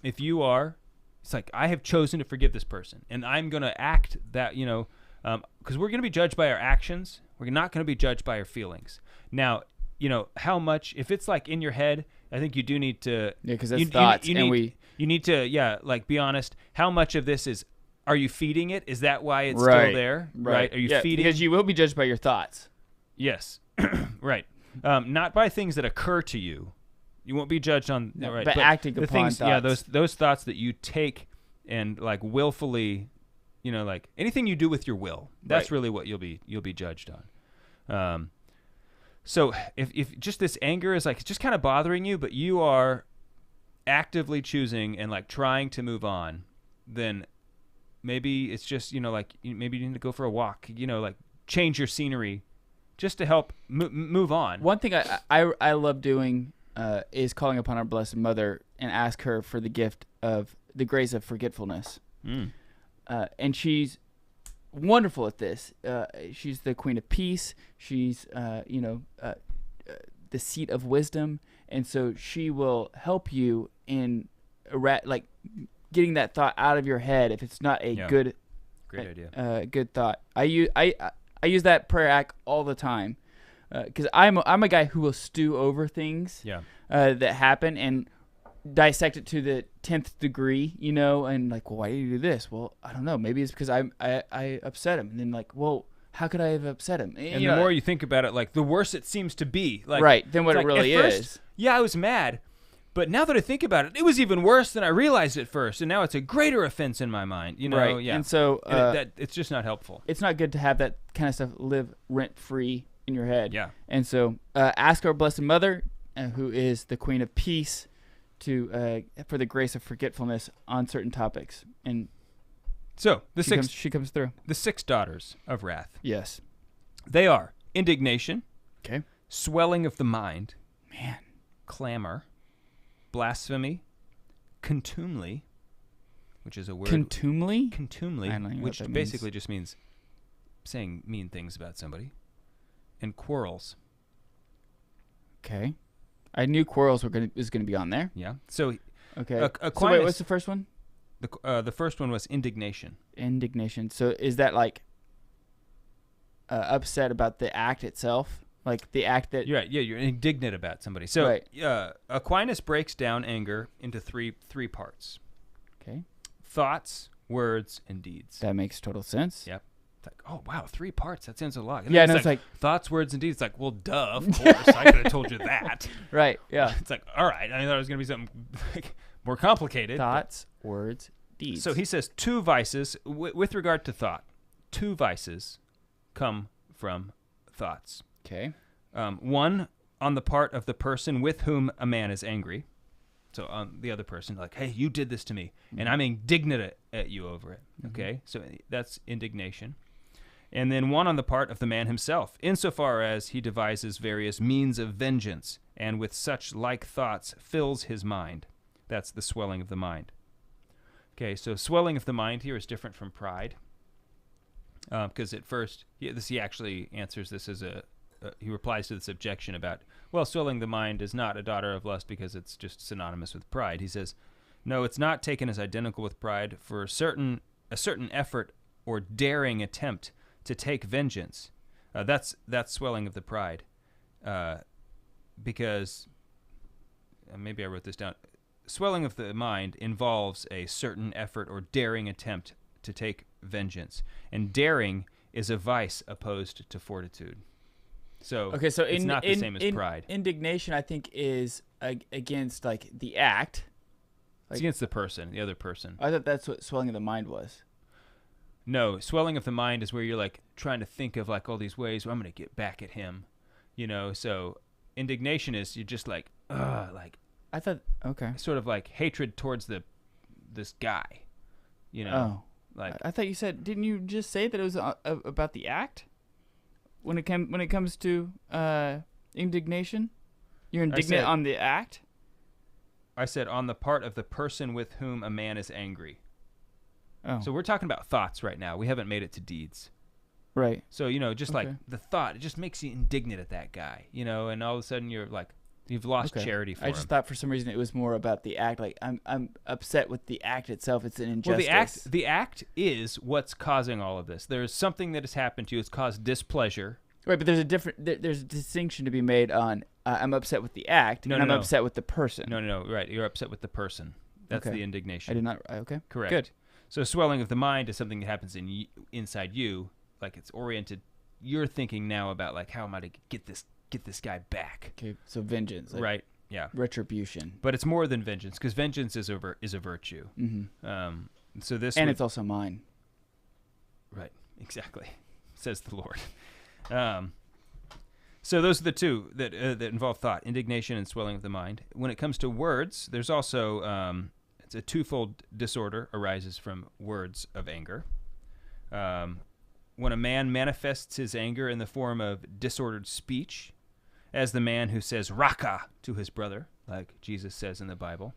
if you are, it's like I have chosen to forgive this person, and I'm going to act that, you know. Because we're going to be judged by our actions. We're not going to be judged by our feelings. Now, you know, how much, if it's like in your head, I think you do need to. Yeah, because that's thoughts. You need to, like be honest. How much of this are you feeding it? Is that why it's still there? Right. Are you feeding? Because you will be judged by your thoughts. Yes. Right. Not by things that occur to you. You won't be judged on, right. But acting upon things, thoughts. Yeah, those thoughts that you take and like willfully. You know, like anything you do with your will, that's really what you'll be judged on. So if just this anger is like just kind of bothering you, but you are actively choosing and like trying to move on, then maybe it's just, you know, like maybe you need to go for a walk, you know, like change your scenery just to help move on. One thing I love doing is calling upon our Blessed Mother and ask her for the gift of the grace of forgetfulness. And she's wonderful at this. She's the Queen of Peace. She's, the seat of wisdom. And so she will help you in getting that thought out of your head if it's not a great idea. Good thought. I use that prayer act all the time because I'm a guy who will stew over things that happen and dissect it to the 10th degree, you know, and like, well, why did you do this? Well, I don't know. Maybe it's because I upset him. And then like, well, how could I have upset him? And the more you think about it, like the worse it seems to be. Like, right, than what it really is. Yeah, I was mad. But now that I think about it, it was even worse than I realized at first. And now it's a greater offense in my mind, you know? Right. Yeah. And so it's just not helpful. It's not good to have that kind of stuff live rent-free in your head. Yeah. And so ask our Blessed Mother, who is the Queen of Peace, for the grace of forgetfulness on certain topics, and so she comes through. The 6 daughters of wrath. Yes, they are indignation, okay, swelling of the mind, clamor, blasphemy, contumely, which is a word. Contumely, which basically just means saying mean things about somebody, and quarrels. Okay. I knew quarrels was going to be on there. Yeah. So, okay. So wait, what's the first one? The first one was indignation. Indignation. So is that like upset about the act itself, like the act that? You're right. Yeah, you're indignant about somebody. So Aquinas breaks down anger into three parts. Okay. Thoughts, words, and deeds. That makes total sense. Yep. Like, oh wow, 3 parts. That sounds a lot. And it's like thoughts, words, and deeds. It's like, well, duh, of course, I could have told you that. Right. Yeah. It's like, all right. I thought it was gonna be something like, more complicated. Thoughts, words, deeds. So he says 2 vices with regard to thought. 2 vices come from thoughts. Okay. 1 on the part of the person with whom a man is angry. So on the other person, like, hey, you did this to me, and I'm indignant at you over it. Okay. So that's indignation. And then 1 on the part of the man himself, insofar as he devises various means of vengeance, and with such like thoughts fills his mind. That's the swelling of the mind. Okay, so swelling of the mind here is different from pride. Because at first, he actually answers this as he replies to this objection about, well, swelling the mind is not a daughter of lust because it's just synonymous with pride. He says, no, it's not taken as identical with pride. For a certain effort or daring attempt to take vengeance, that's swelling of the pride. Because maybe I wrote this down. Swelling of the mind involves a certain effort or daring attempt to take vengeance, and daring is a vice opposed to fortitude. So Okay, so it's not the same as pride. Indignation, I think, is against like the act. It's against the person, the other person. I thought that's what swelling of the mind was. No, swelling of the mind is where you're like trying to think of like all these ways where I'm going to get back at him, So indignation is you're just like, like I thought, okay. sort of like hatred towards this guy, Oh, like I thought you said. Didn't you just say that it was about the act? When it comes to indignation, you're indignant on the act. I said on the part of the person with whom a man is angry. Oh, So we're talking about thoughts right now. We haven't made it to deeds. right. So, just like Okay. the thought, it just makes you indignant at that guy, and all of a sudden you're like, you've lost Okay. charity for I him. just thought for some reason it was more about the act. Like I'm upset with the act itself. It's an Well, injustice. the act is what's causing all of this. There's something that has happened to you. It's caused displeasure. Right, but there's a distinction to be made on I'm upset with the act, No, and no, I'm no. upset with the person. No, right. You're upset with the person. That's Okay. the indignation. I did not. Okay, Correct. Good. So swelling of the mind is something that happens inside you, like it's oriented. You're thinking now about like, how am I to get this guy back? Okay, so vengeance, like Right. Yeah. retribution, But it's more than vengeance, because vengeance is a virtue. mm-hmm. So this and would- it's also mine. right, exactly, says the Lord. So those are the two that involve thought: indignation and swelling of the mind. When it comes to words, there's also it's a twofold disorder arises from words of anger. When a man manifests his anger in the form of disordered speech, as the man who says "raka" to his brother, like Jesus says in the Bible,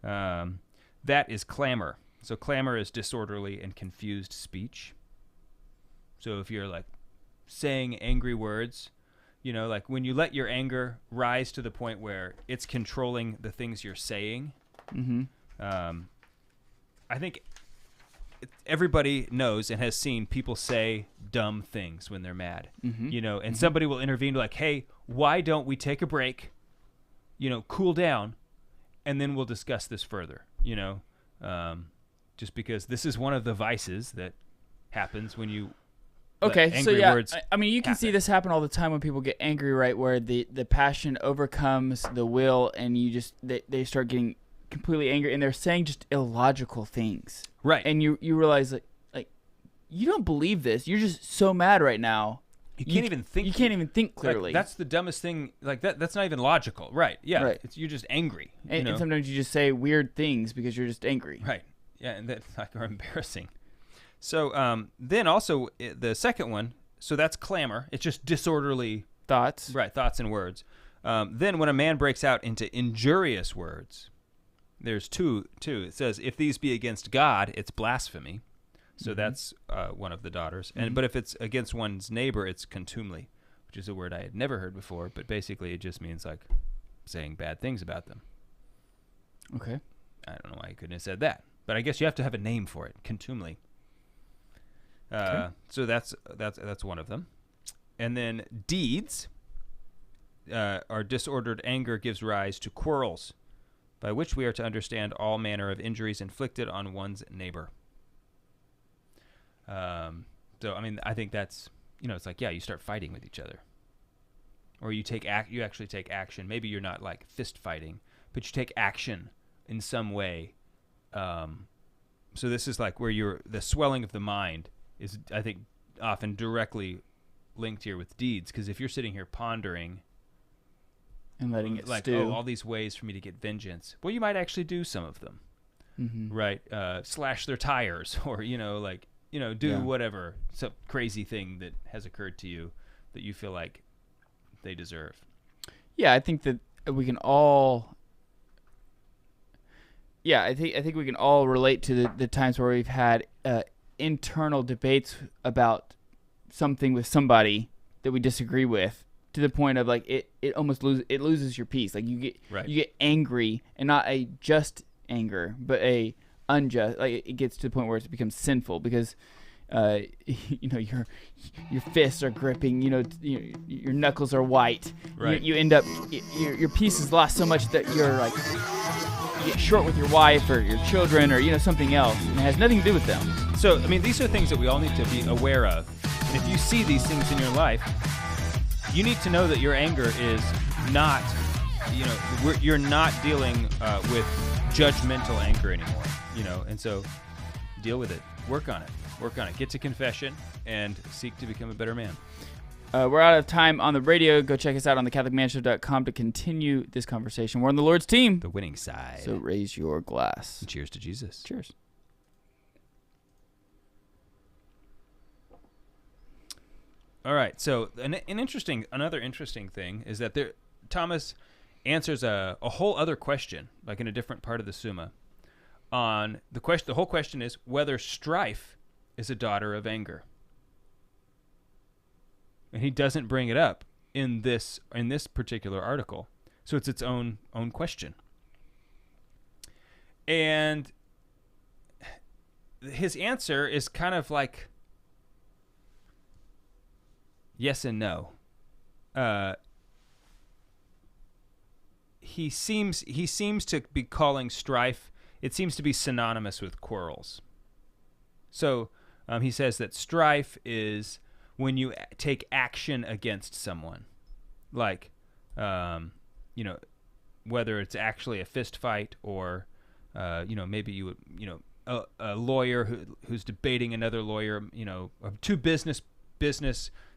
that is clamor. So clamor is disorderly and confused speech. So if you're like saying angry words, like when you let your anger rise to the point where it's controlling the things you're saying, Mm-hmm. I think everybody knows and has seen people say dumb things when they're mad, Mm-hmm. and somebody will intervene like, hey, why don't we take a break, cool down, and then we'll discuss this further, just because this is one of the vices that happens when you let Okay, so angry yeah, words I mean, you can see happen. this happen all the time when people get angry, right? Where the passion overcomes the will, and they start getting completely angry, and they're saying just illogical things, Right. and you realize like you don't believe this. You're just so mad right now. You can't even think. You can't even think like, clearly. that's the dumbest thing. Like that's not even logical. Right. Yeah. Right. You're just angry. and sometimes you just say weird things because you're just angry. Right. Yeah, and that's like are embarrassing. So then also the second one. So that's clamor. It's just disorderly. Thoughts. Right. Thoughts and words. Then when a man breaks out into injurious words, there's two. It says if these be against God, it's blasphemy. So that's one of the daughters. And but if it's against one's neighbor, it's contumely, which is a word I had never heard before. But basically, it just means like saying bad things about them. Okay. I don't know why you couldn't have said that, but I guess you have to have a name for it. Contumely. So that's one of them. And then deeds are disordered anger gives rise to quarrels, by which we are to understand all manner of injuries inflicted on one's neighbor. So I mean, I think that's it's like you start fighting with each other, or you actually take action. Maybe you're not like fist fighting, but you take action in some way. So this is like where the swelling of the mind is, I think, often directly linked here with deeds. Because if you're sitting here pondering And letting it like, stew. all these ways for me to get vengeance, well, you might actually do some of them, Mm-hmm. right? Slash their tires, or do Yeah. whatever, some crazy thing that has occurred to you that you feel like they deserve. Yeah, I think that we can all. Yeah, I think we can all relate to the times where we've had internal debates about something with somebody that we disagree with, to the point of like it almost loses your peace. Like you get angry, and not a just anger, but a unjust. Like it gets to the point where it becomes sinful because your fists are gripping. Your knuckles are white. Right. You end up your peace is lost so much that you're like you get short with your wife or your children or something else, and it has nothing to do with them. So I mean, these are things that we all need to be aware of. And if you see these things in your life, you need to know that your anger is not, you're not dealing with judgmental anger anymore, and so deal with it. Work on it. Get to confession and seek to become a better man. We're out of time on the radio. Go check us out on thecatholicmanshow.com to continue this conversation. We're on the Lord's team. The winning side. So raise your glass. And cheers to Jesus. Cheers. All right. So another interesting thing is that Thomas answers a whole other question, like in a different part of the Summa. On the question, the whole question is whether strife is a daughter of anger, and he doesn't bring it up in this particular article. So it's its own question, and his answer is kind of like yes and no. He seems to be calling strife. It seems to be synonymous with quarrels. So he says that strife is when you take action against someone, like whether it's actually a fist fight or maybe you would a lawyer who's debating another lawyer. Two business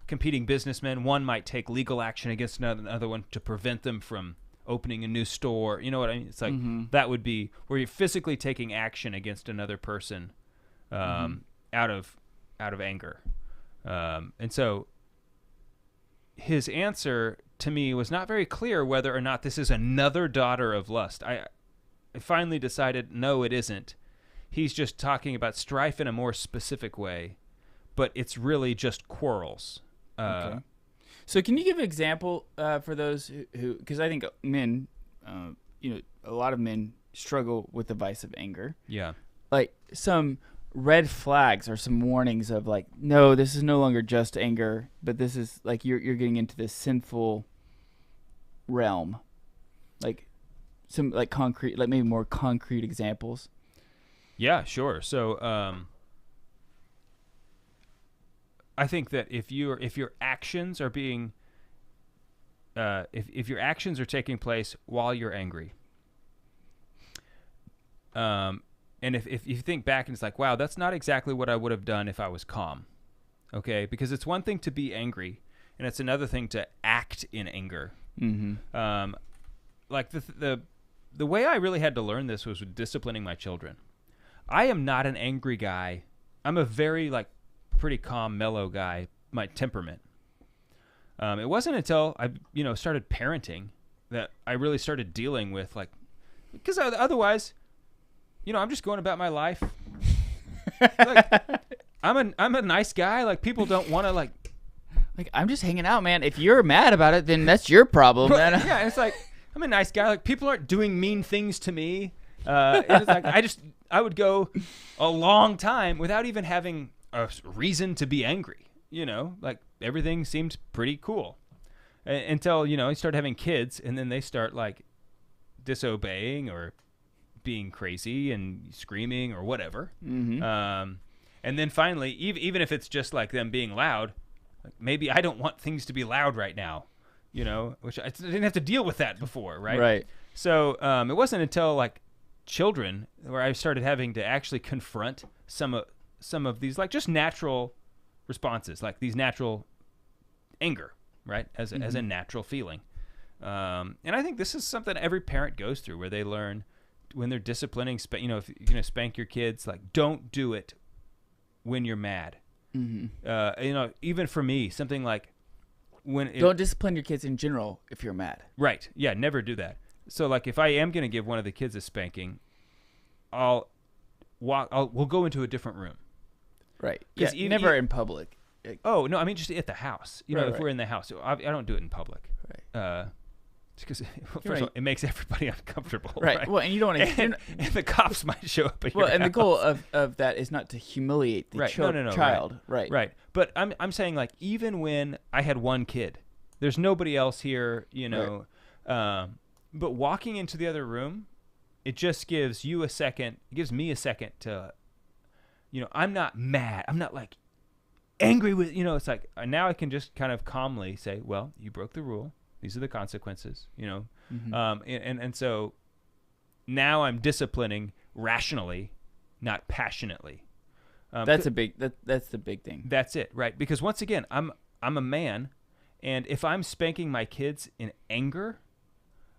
competing businessmen. One might take legal action against another one to prevent them from opening a new store. You know what I mean? It's like that would be where you're physically taking action against another person out of anger. And so his answer to me was not very clear whether or not this is another daughter of lust. I finally decided no, it isn't. He's just talking about strife in a more specific way, but it's really just quarrels. Okay. So can you give an example for those who, because I think men, a lot of men struggle with the vice of anger. Yeah. Like some red flags or some warnings of like, no, this is no longer just anger, but this is like you're getting into this sinful realm. Like some like concrete, like maybe more concrete examples. Yeah, sure. So I think that if your actions are being if your actions are taking place while you're angry, and if you think back and it's like, wow, that's not exactly what I would have done if I was calm, okay? Because it's one thing to be angry, and it's another thing to act in anger. Mm-hmm. Like the way I really had to learn this was with disciplining my children. I am not an angry guy. I'm a very pretty calm, mellow guy. My temperament. It wasn't until I started parenting that I really started dealing with because otherwise, I'm just going about my life. I'm a nice guy. Like people don't want to like I'm just hanging out, man. If you're mad about it, then that's your problem, man. Yeah, it's like I'm a nice guy. Like people aren't doing mean things to me. It's like I would go a long time without even having a reason to be angry. Like everything seemed pretty cool until I started having kids, and then they start disobeying or being crazy and screaming or whatever. Mm-hmm. And then finally, even if it's just them being loud, maybe I don't want things to be loud right now, which I didn't have to deal with that before, right? Right. So it wasn't until children where I started having to actually confront some of these just natural responses, like these natural anger, right? As a natural feeling. And I think this is something every parent goes through, where they learn when they're disciplining, if you're going to spank your kids, don't do it when you're mad. Mm-hmm. Even for me, something don't discipline your kids in general if you're mad. Right. Yeah. Never do that. So if I am going to give one of the kids a spanking, we'll go into a different room. Right. Yeah. 'Cause Never in public. Oh no, I mean just at the house. You know, Right, if we're in the house, so I don't do it in public. Right. Because first Right. of all, it makes everybody uncomfortable. Right. Right. Well, and you don't want to. and the cops might show up at your Well, and the house. goal of that is not to humiliate the Right. No, child. Right. Right. But I'm saying, like, even when I had one kid, there's nobody else here, you know. But walking into the other room, it just gives you a second. It gives me a second to, you know, I'm not mad. I'm not like angry with, you know. It's like now I can just kind of calmly say, well, you broke the rule. These are the consequences, you know. And so now I'm disciplining rationally, not passionately. That's that's the big thing. That's it, right? Because once again, I'm a man, and if I'm spanking my kids in anger,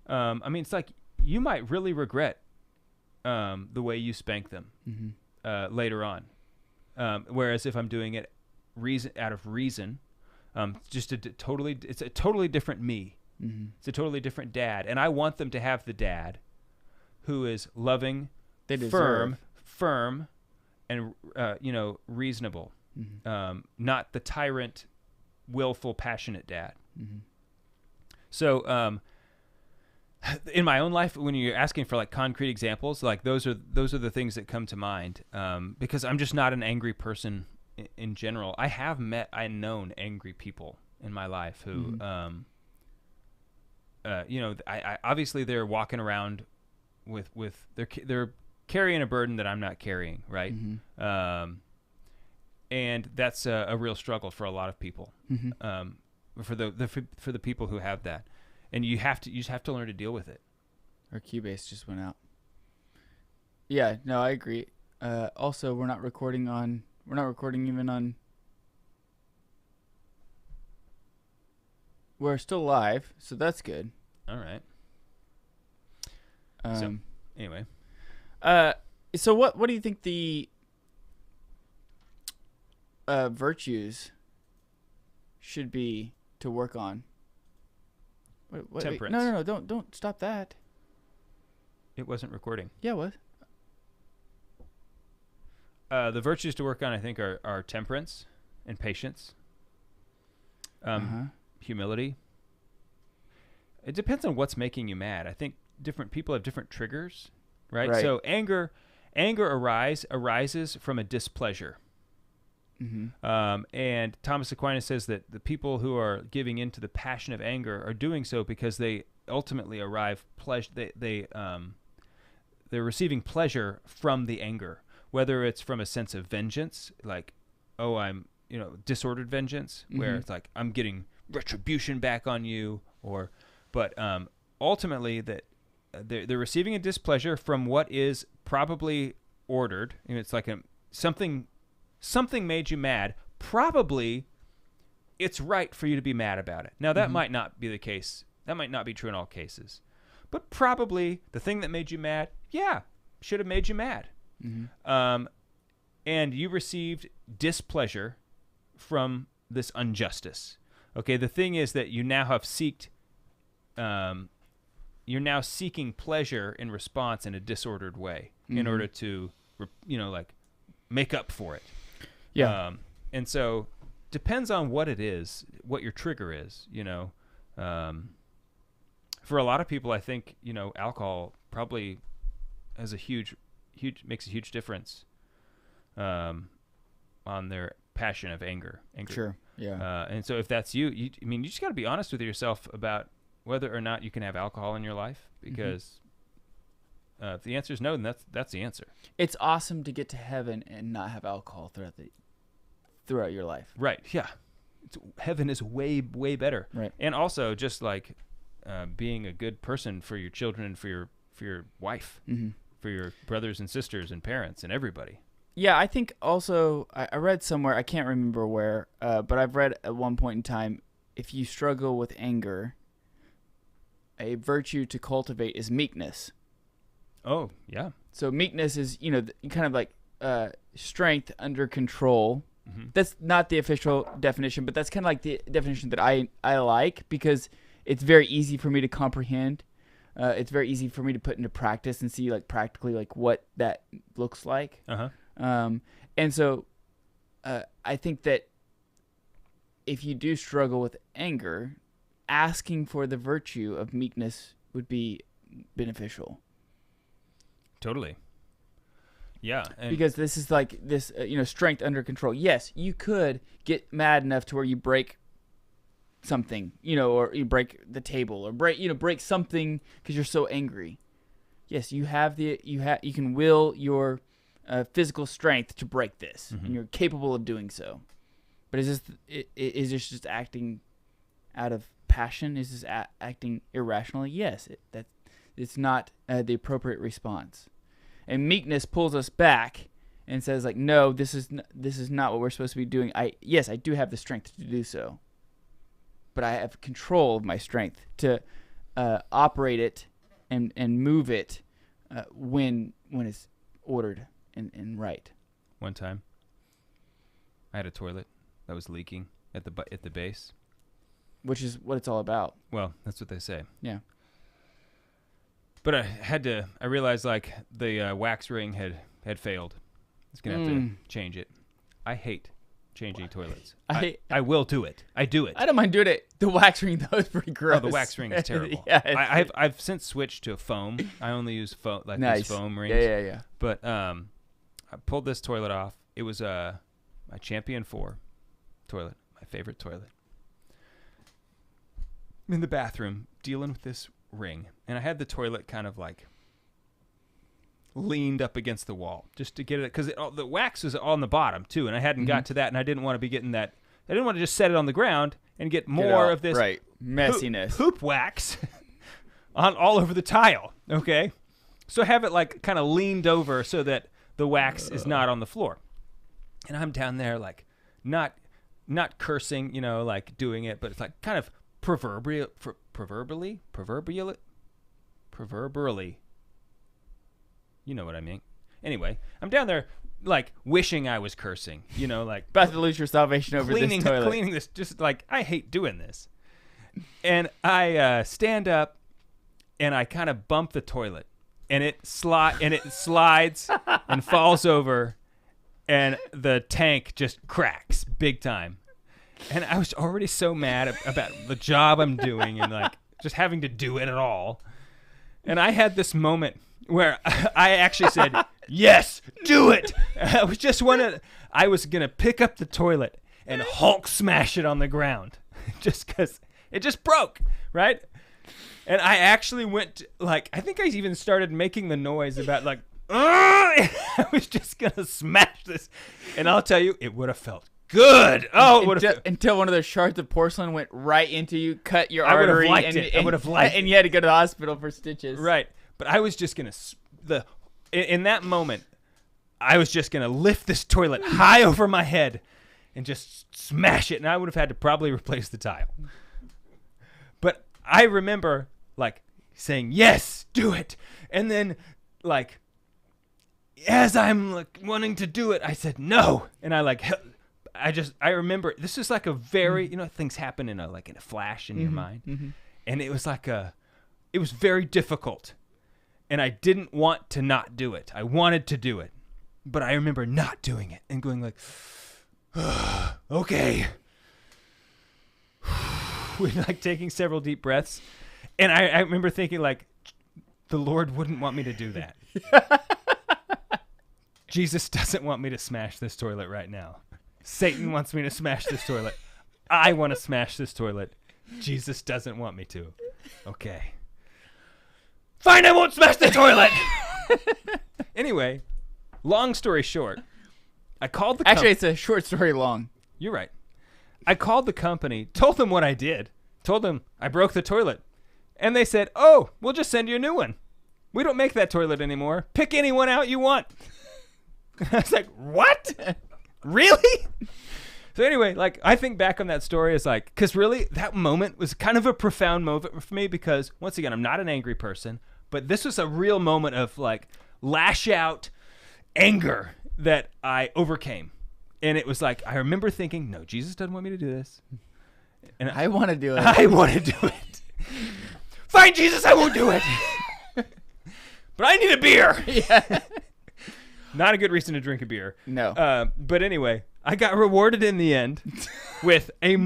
I mean, it's like you might really regret the way you spank them later on. Whereas if I'm doing it out of reason, it's a totally different me. It's a totally different dad, and I want them to have the dad who is loving, firm, and you know, reasonable, not the tyrant, willful, passionate dad. So, in my own life, when you're asking for like concrete examples, like those are the things that come to mind, because I'm just not an angry person in general. I have known angry people in my life who, you know, I obviously they're walking around with they're carrying a burden that I'm not carrying, right? And that's a real struggle for a lot of people. For the people who have that, and you just have to learn to deal with it. Our Cubase just went out. Yeah, no, I agree. Also, we're not recording even on. We're still live, so that's good. All right. So anyway, so what do you think the virtues should be to work on? Wait, Temperance. No, don't stop that. it wasn't recording. Yeah, it was. The virtues to work on, I think, are temperance and patience. Humility. It depends on what's making you mad. I think different people have different triggers, right? Right. So anger arises from a displeasure. And Thomas Aquinas says that the people who are giving into the passion of anger are doing so because they ultimately arrive pleasure. They're receiving pleasure from the anger, whether it's from a sense of vengeance, like, oh, I'm, disordered vengeance, where it's like I'm getting retribution back on you, but ultimately that they're receiving a displeasure from what is probably ordered. It's like something made you mad. Probably it's right for you to be mad about it. Now, that might not be the case. That might not be true in all cases. But probably the thing that made you mad, should have made you mad. And you received displeasure from this injustice. Okay, the thing is that you now have you're now seeking pleasure in response in a disordered way in order to, make up for it. Yeah. And so depends on what it is, what your trigger is, for a lot of people, I think, alcohol probably has makes a huge difference on their passion of anger. Sure. Yeah. And so if that's you just got to be honest with yourself about whether or not you can have alcohol in your life, because if the answer is no, then that's the answer. It's awesome to get to heaven and not have alcohol throughout your life. Right. Yeah. Heaven is way, way better. Right. And also just like being a good person for your children and for your wife, for your brothers and sisters and parents and everybody. Yeah, I think also I read somewhere, I can't remember where, but I've read at one point in time, if you struggle with anger, a virtue to cultivate is meekness. Oh, yeah. So meekness is, kind of like strength under control. That's not the official definition, but that's kind of like the definition that I like, because it's very easy for me to comprehend. It's very easy for me to put into practice and see practically what that looks like. Uh-huh. And so I think that if you do struggle with anger, asking for the virtue of meekness would be beneficial. Totally. Yeah. And Because this is like this, strength under control. Yes, you could get mad enough to where you break something, or you break the table, or break something because you're so angry. Yes, you can will your physical strength to break this, and you're capable of doing so. But is this just acting out of passion? Is this acting irrationally? Yes, it's not the appropriate response. And meekness pulls us back and says, like, no, this is not what we're supposed to be doing. I do have the strength to do so, but I have control of my strength to operate it and move it when it's ordered and right. one time, I had a toilet that was leaking at the base. Which is what it's all about. Well, that's what they say. Yeah. But I realized like the wax ring had failed. I was going to have to change it. I hate changing toilets. I will do it. I do it. I don't mind doing it. The wax ring, though, is pretty gross. Oh, the wax ring is terrible. Yeah, I've since switched to foam. I only use foam, like nice. these foam rings. Yeah. But I pulled this toilet off. It was my Champion 4 toilet, my favorite toilet. I'm in the bathroom dealing with this ring, and I had the toilet kind of like leaned up against the wall just to get it, because the wax was on the bottom too, and I hadn't got to that, and I didn't want to be getting that. I didn't want to just set it on the ground and get more of this messiness, poop wax on all over the tile. Okay, so have it like kind of leaned over so that the wax is not on the floor, and I'm down there like not cursing, like doing it, but it's like kind of proverbially. You know what I mean. Anyway, I'm down there like wishing I was cursing, like about to lose your salvation over this toilet. Cleaning this, just like I hate doing this. And I stand up and I kind of bump the toilet, and it slides and falls over, and the tank just cracks big time. And I was already so mad about the job I'm doing and like just having to do it at all. And I had this moment where I actually said, yes, do it. I was going to pick up the toilet and Hulk smash it on the ground just because it just broke, right? And I actually went I think I even started making the noise about like, I was just going to smash this. And I'll tell you, it would have felt good. Oh, until one of those shards of porcelain went right into you, cut your I would have artery, liked it. I would have liked it. And you had to go to the hospital for stitches. Right. But I was just going to, in that moment, I was just going to lift this toilet high over my head and just smash it. And I would have had to probably replace the tile. But I remember, like, saying, yes, do it. And then, like, as I'm like wanting to do it, I said, no. And I remember, this is like a very, things happen in a flash in your mind. Mm-hmm. And it was it was very difficult. And I didn't want to not do it. I wanted to do it. But I remember not doing it and going like, okay. Like taking several deep breaths. And I remember thinking like, the Lord wouldn't want me to do that. Jesus doesn't want me to smash this toilet right now. Satan wants me to smash this toilet. I want to smash this toilet. Jesus doesn't want me to. Okay. Fine, I won't smash the toilet. Anyway, long story short, I called the Actually, it's a short story long. You're right. I called the company, told them what I did, told them I broke the toilet. And they said, oh, we'll just send you a new one. We don't make that toilet anymore. Pick any one out you want. I was like, what? Really? So anyway, like, I think back on that story as like, because really that moment was kind of a profound moment for me, because once again, I'm not an angry person, but this was a real moment of like lash out anger that I overcame. And it was like, I remember thinking, no, Jesus doesn't want me to do this. And I want to do it. I want to do it. Fine, Jesus, I won't do it. But I need a beer. Yeah. Not a good reason to drink a beer. No. But anyway, I got rewarded in the end with a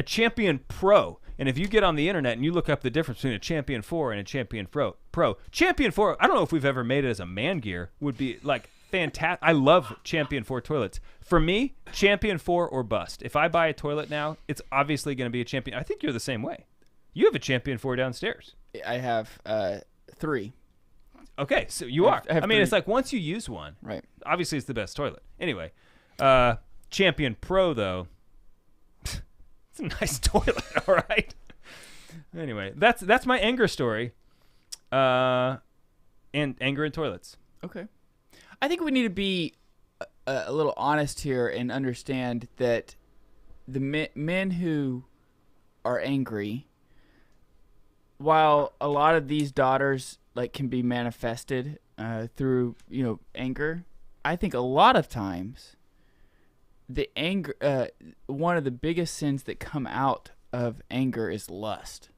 Champion Pro. And if you get on the internet and you look up the difference between a Champion 4 and a Champion Pro, Champion 4, I don't know if we've ever made it as a man gear, would be like fantastic. I love Champion 4 toilets. For me, Champion 4 or bust. If I buy a toilet now, it's obviously going to be a Champion. I think you're the same way. You have a Champion 4 downstairs. I have 3. Okay, so you are. I have I mean, 3. it's like once you use one, Right. obviously it's the best toilet. Anyway, Champion Pro, though, it's a nice toilet, all right? Anyway, that's my anger story. And anger in toilets. Okay. I think we need to be a little honest here and understand that the men who are angry, while a lot of these daughters like can be manifested through anger, I think a lot of times the anger, one of the biggest sins that come out of anger is lust.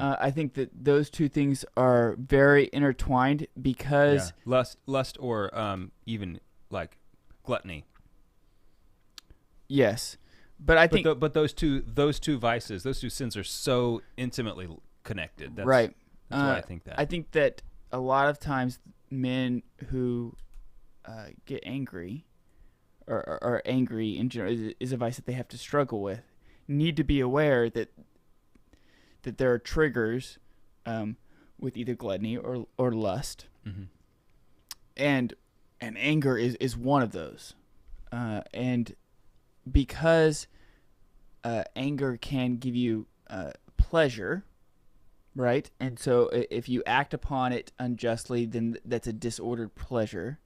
I think that those two things are very intertwined because lust or even like gluttony. Yes, but I think but those two vices, those two sins are so intimately connected. That's, right. That's why I think that. I think that a lot of times men who get angry or are angry in general is a vice that they have to struggle with. Need to be aware that there are triggers with either gluttony or lust, and anger is one of those, and because anger can give you pleasure, right? And so if you act upon it unjustly, then that's a disordered pleasure.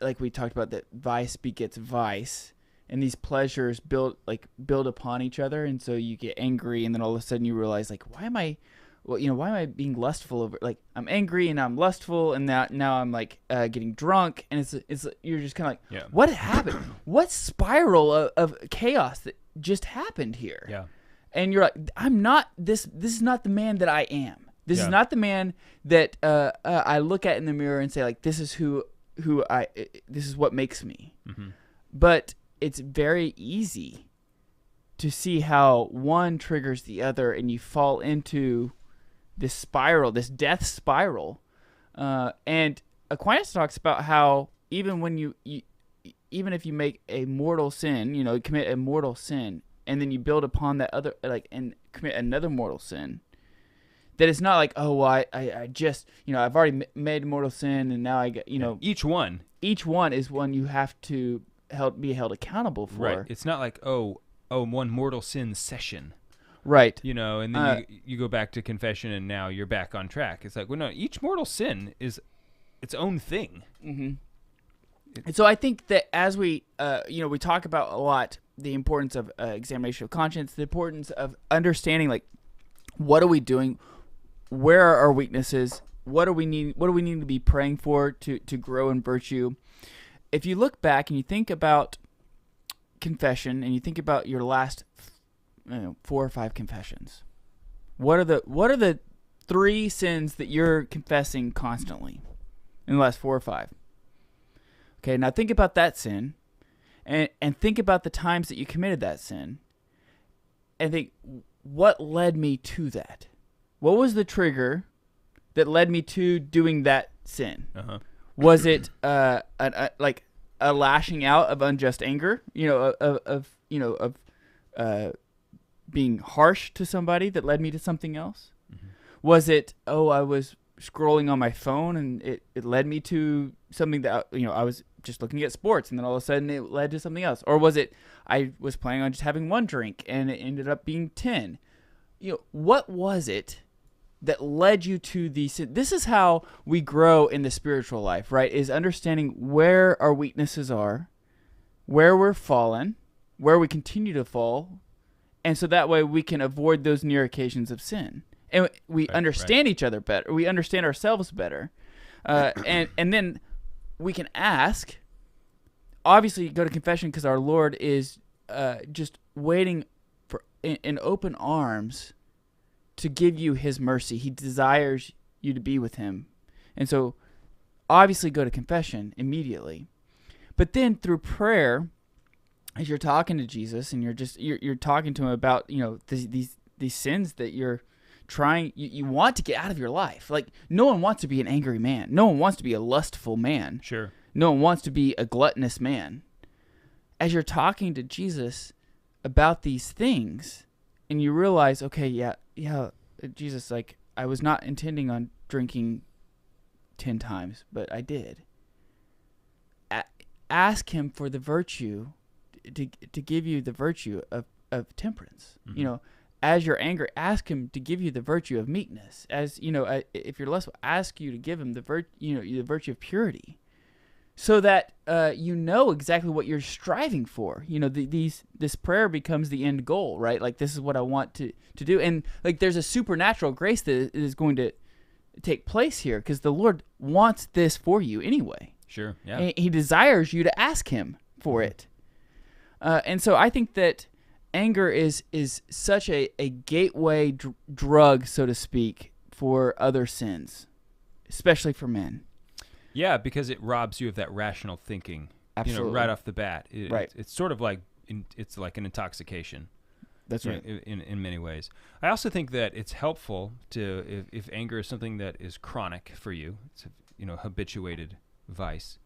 Like we talked about, that vice begets vice. And these pleasures build upon each other, and so you get angry, and then all of a sudden you realize, like, why am I being lustful over? Like, I'm angry and I'm lustful, and now I'm like getting drunk, and it's you're just kind of like, what happened? What spiral of chaos that just happened here? Yeah. And you're like, I'm not this. This is not the man that I am. This is not the man that I look at in the mirror and say, like, this is who I. This is what makes me. But it's very easy to see how one triggers the other, and you fall into this spiral, this death spiral. And Aquinas talks about how even when even if you make a mortal sin, commit a mortal sin, and then you build upon that other, and commit another mortal sin, that it's not like, oh, well, I just, I've already made a mortal sin, and now I get, Each one is one you have to be held accountable for. Right. It's not like one mortal sin session. Right. And then you go back to confession, and now you're back on track. It's like, well, no, each mortal sin is its own thing. And so I think that as we we talk about a lot the importance of examination of conscience, the importance of understanding, like, what are we doing, where are our weaknesses, what do we need to be praying for to grow in virtue. If you look back and you think about confession, and you think about your last 4 or 5 confessions, what are the 3 sins that you're confessing constantly in the last 4 or 5? Okay, now think about that sin, and think about the times that you committed that sin, and think, what led me to that? What was the trigger that led me to doing that sin? Was it like a lashing out of unjust anger, of being harsh to somebody that led me to something else? Was it, I was scrolling on my phone and it led me to something that I was just looking at sports, and then all of a sudden it led to something else? Or was it, I was planning on just having 1 drink and it ended up being 10? What was it that led you to these? This is how we grow in the spiritual life, right? Is understanding where our weaknesses are, where we're fallen, where we continue to fall, and so that way we can avoid those near occasions of sin. And we understand each other better. We understand ourselves better. And then we can ask, obviously go to confession, because our Lord is just waiting for in open arms to give you his mercy. He desires you to be with him. And so obviously go to confession immediately. But then through prayer, as you're talking to Jesus and you're talking to him about, these sins that you're trying, you want to get out of your life. Like, no one wants to be an angry man. No one wants to be a lustful man. Sure. No one wants to be a gluttonous man. As you're talking to Jesus about these things, and you realize, okay, yeah, Jesus, like, I was not intending on drinking 10 times, but I did. Ask him for the virtue, to give you the virtue of temperance. Mm-hmm. As you're angry, ask him to give you the virtue of meekness. As if you're lustful, ask you to give him the virtue of purity, so that exactly what you're striving for. This prayer becomes the end goal, right? Like, this is what I want to do, and like there's a supernatural grace that is going to take place here because the Lord wants this for you anyway. Sure, yeah. And he desires you to ask him for it, and so I think that anger is such a gateway drug, so to speak, for other sins, especially for men. Yeah, because it robs you of that rational thinking. Absolutely. Right off the bat. Right. It's sort of like it's like an intoxication. That's right. In many ways. I also think that it's helpful to if anger is something that is chronic for you, it's habituated vice.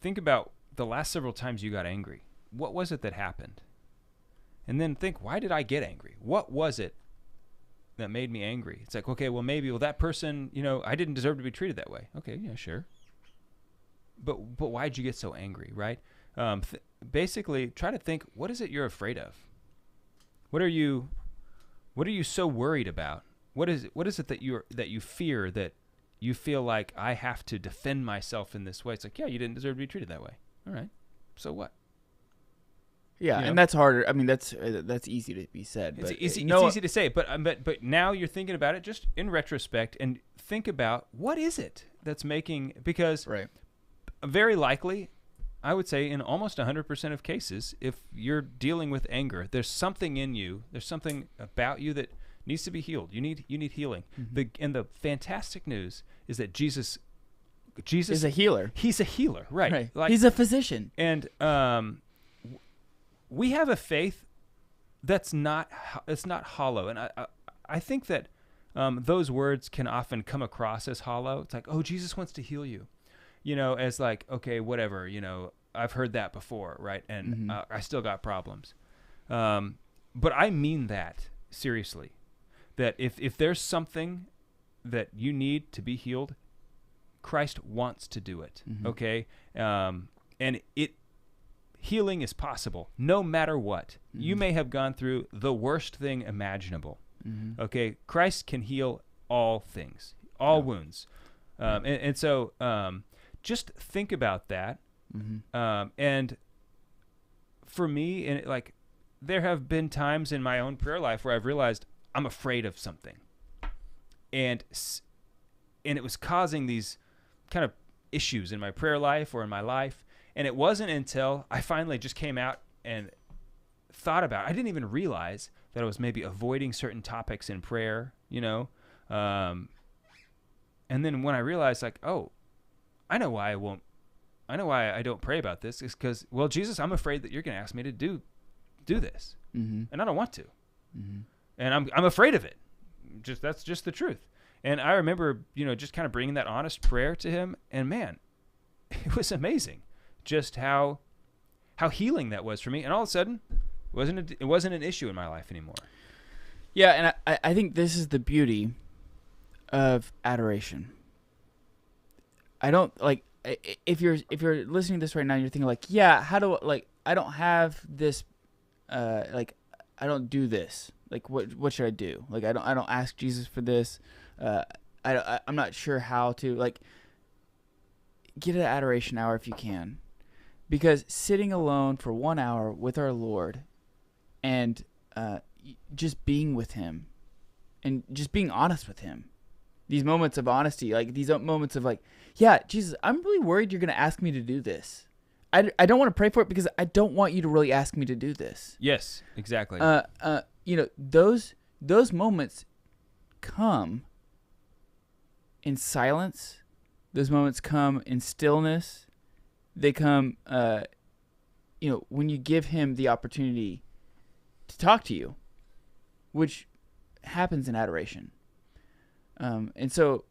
Think about the last several times you got angry. What was it that happened? And then think, why did I get angry? What was it that made me angry? It's like, okay, well, maybe that person, I didn't deserve to be treated that way. Okay, yeah, sure. But why'd you get so angry, right? Basically, try to think, what is it you're afraid of? What are you so worried about? What is it that you fear, that you feel like I have to defend myself in this way? It's like, yeah, you didn't deserve to be treated that way. All right, so what? Yeah, and that's harder. I mean, that's easy to be said. It's But easy to say, but now you're thinking about it just in retrospect, and think about what is it that's making, because right. Very likely, I would say in almost 100% of cases, if you're dealing with anger, there's something in you, there's something about you that needs to be healed. You need healing. Mm-hmm. The fantastic news is that Jesus is a healer. He's a healer, right? Like, he's a physician, and we have a faith that's not hollow, and I think that those words can often come across as hollow. It's like, oh, Jesus wants to heal you, as like, okay, whatever, I've heard that before, right? And I still got problems, but I mean that seriously. That if there's something that you need to be healed, Christ wants to do it, okay? And healing is possible, no matter what. You may have gone through the worst thing imaginable, okay? Christ can heal all things, all wounds. And so just think about that. And for me, there have been times in my own prayer life where I've realized I'm afraid of something. And it was causing these kind of issues in my prayer life or in my life. And it wasn't until I finally just came out and thought about it. I didn't even realize that I was maybe avoiding certain topics in prayer, and then when I realized, like, oh, I know why I don't pray about this, is because, well, Jesus, I'm afraid that you're going to ask me to do this, and I don't want to, and I'm afraid of it. That's just the truth. And I remember, just kind of bringing that honest prayer to him, and man, it was amazing. Just how healing that was for me, and all of a sudden, it wasn't an issue in my life anymore. Yeah, and I think this is the beauty of adoration. I don't if you're listening to this right now, and you're thinking like, yeah, how do I don't have this, I don't do this. Like, what should I do? Like, I don't ask Jesus for this. I'm not sure how to get an adoration hour if you can. Because sitting alone for 1 hour with our Lord and just being with him and just being honest with him, these moments of honesty, these moments of yeah, Jesus, I'm really worried you're going to ask me to do this. I don't want to pray for it because I don't want you to really ask me to do this. Yes, exactly. Those moments come in silence. Those moments come in stillness. they come, when you give him the opportunity to talk to you, which happens in adoration. And so,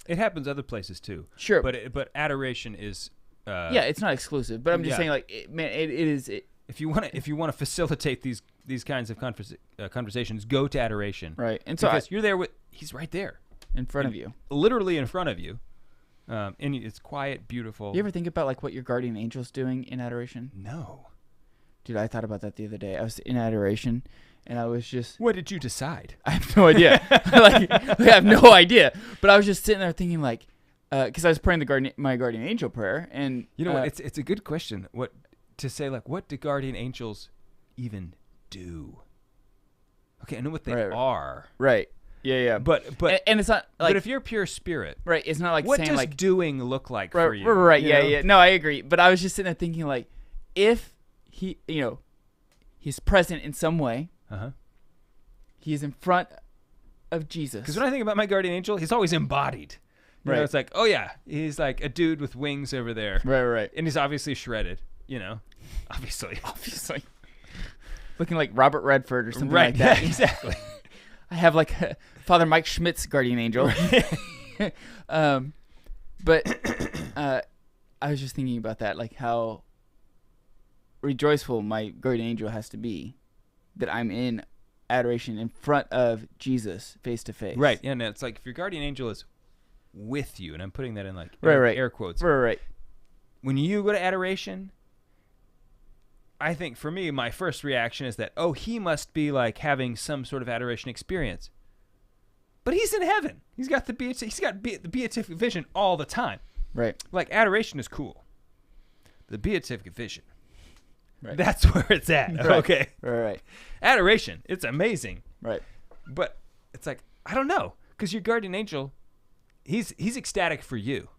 It happens other places too. sure, But adoration is. yeah, it's not exclusive. But I'm just yeah. saying, like, it is. If you want to facilitate these kinds of conversations, go to adoration. Right. And so Because you're there he's right there, in front of you. literally in front of you, and it's quiet, beautiful. You ever think about like what your guardian angel's doing in adoration? No. Dude, I thought about that the other day. I was in adoration, and I was just. What did you decide? I have no idea. I have no idea. But I was just sitting there thinking, like, because I was praying my guardian angel prayer, and You know what? It's a good question. What to say? Like, what do guardian angels even do? Okay, I know what they Right. are, right, yeah, but and it's not like but if you're pure spirit, right. It's not like what saying does like doing look like right, for you? right, you yeah, know? yeah. No, I agree. But I was just sitting there thinking, like, if he, he's present in some way, Uh-huh. he is in front of Jesus. Because when I think about my guardian angel, he's always embodied. You know, Right. it's like, oh yeah, he's like a dude with wings over there, right, and he's obviously shredded. Obviously. obviously, looking like Robert Redford or something Right. like that. Yeah, exactly. I have like Father Mike Schmidt's guardian angel. But I was just thinking about that, like how rejoiceful my guardian angel has to be that I'm in adoration in front of Jesus face to face. Right. Yeah. No, it's like if your guardian angel is with you, and I'm putting that in like Right. air quotes. Right. When you go to adoration, I think for me, my first reaction is that, oh, he must be like having some sort of adoration experience. But he's in heaven. He's got the beatific vision all the time. Right. Like adoration is cool. The beatific vision. Right. That's where it's at. Right. Okay. Right. Adoration, it's amazing. Right. But it's like, I don't know, because your guardian angel, he's ecstatic for you.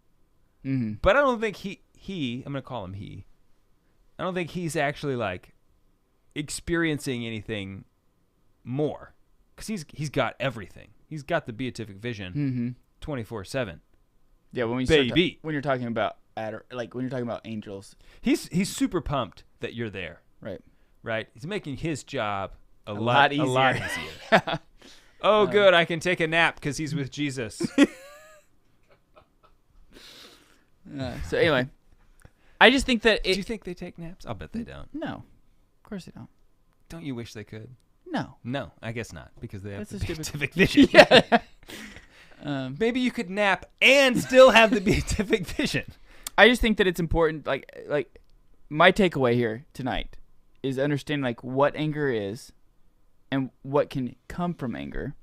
Mm-hmm. But I don't think he I'm going to call him he. I don't think he's actually like experiencing anything more, because he's got everything. He's got the beatific vision 24/7. Yeah. When Baby. when you're talking about when you're talking about angels. He's super pumped that you're there. Right. Right? He's making his job a lot lot easier. Oh, good. I can take a nap because he's with Jesus. So anyway, I just think that Do you think they take naps? I'll bet they don't. No, of course they don't. Don't you wish they could? No. No, I guess not, because they have That's the a stupid- beatific vision. Yeah. Maybe you could nap and still have the beatific vision. I just think that it's important. Like my takeaway here tonight is understanding like what anger is, and what can come from anger,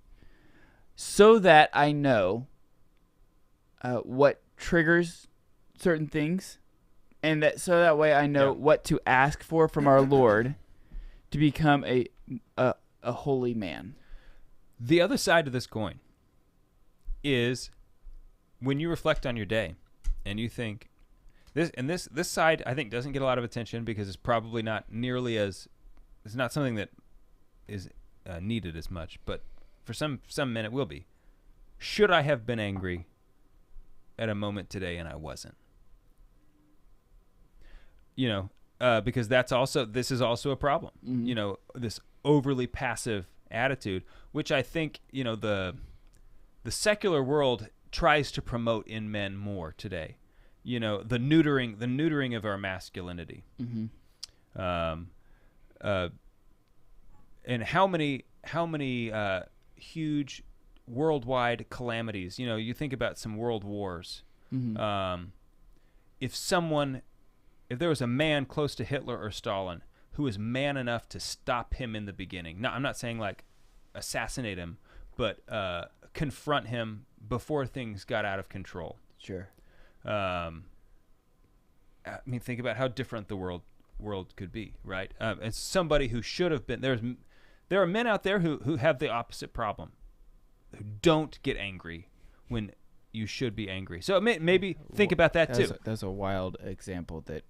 so that I know what triggers certain things, and that way I know what to ask for from our Lord to become a holy man. The other side of this coin is when you reflect on your day and you think this side I think doesn't get a lot of attention because it's probably not nearly as, it's not something that is needed as much, but for some men it will be. Should I have been angry at a moment today and I wasn't? Because this is also a problem. Mm-hmm. This overly passive attitude, which I think, the secular world tries to promote in men more today. The neutering of our masculinity. Mm-hmm. And how many huge worldwide calamities. You think about some world wars. Mm-hmm. If there was a man close to Hitler or Stalin who was man enough to stop him in the beginning. Now, I'm not saying like assassinate him, but confront him before things got out of control. Sure. Think about how different the world could be, right? It's somebody who should have been. There are men out there who have the opposite problem, who don't get angry when you should be angry. So maybe think about that too. That's a wild example that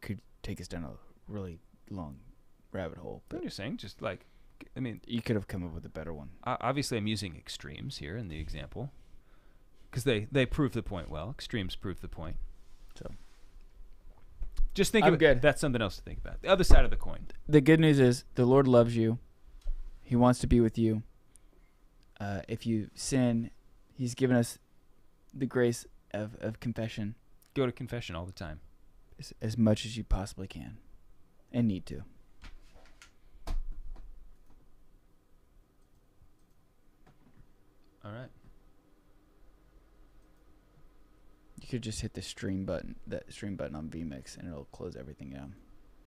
could take us down a really long rabbit hole. I'm But just saying, you could have come up with a better one. obviously I'm using extremes here in the example because they prove the point well. Extremes prove the point. So Just think I'm of good. That's something else to think about. The other side of the coin. The good news is the Lord loves you. He wants to be with you. If you sin, He's given us the grace of confession Go to confession all the time. as much as you possibly can and need to. All right. You could just hit the stream button on VMix, and it'll close everything down.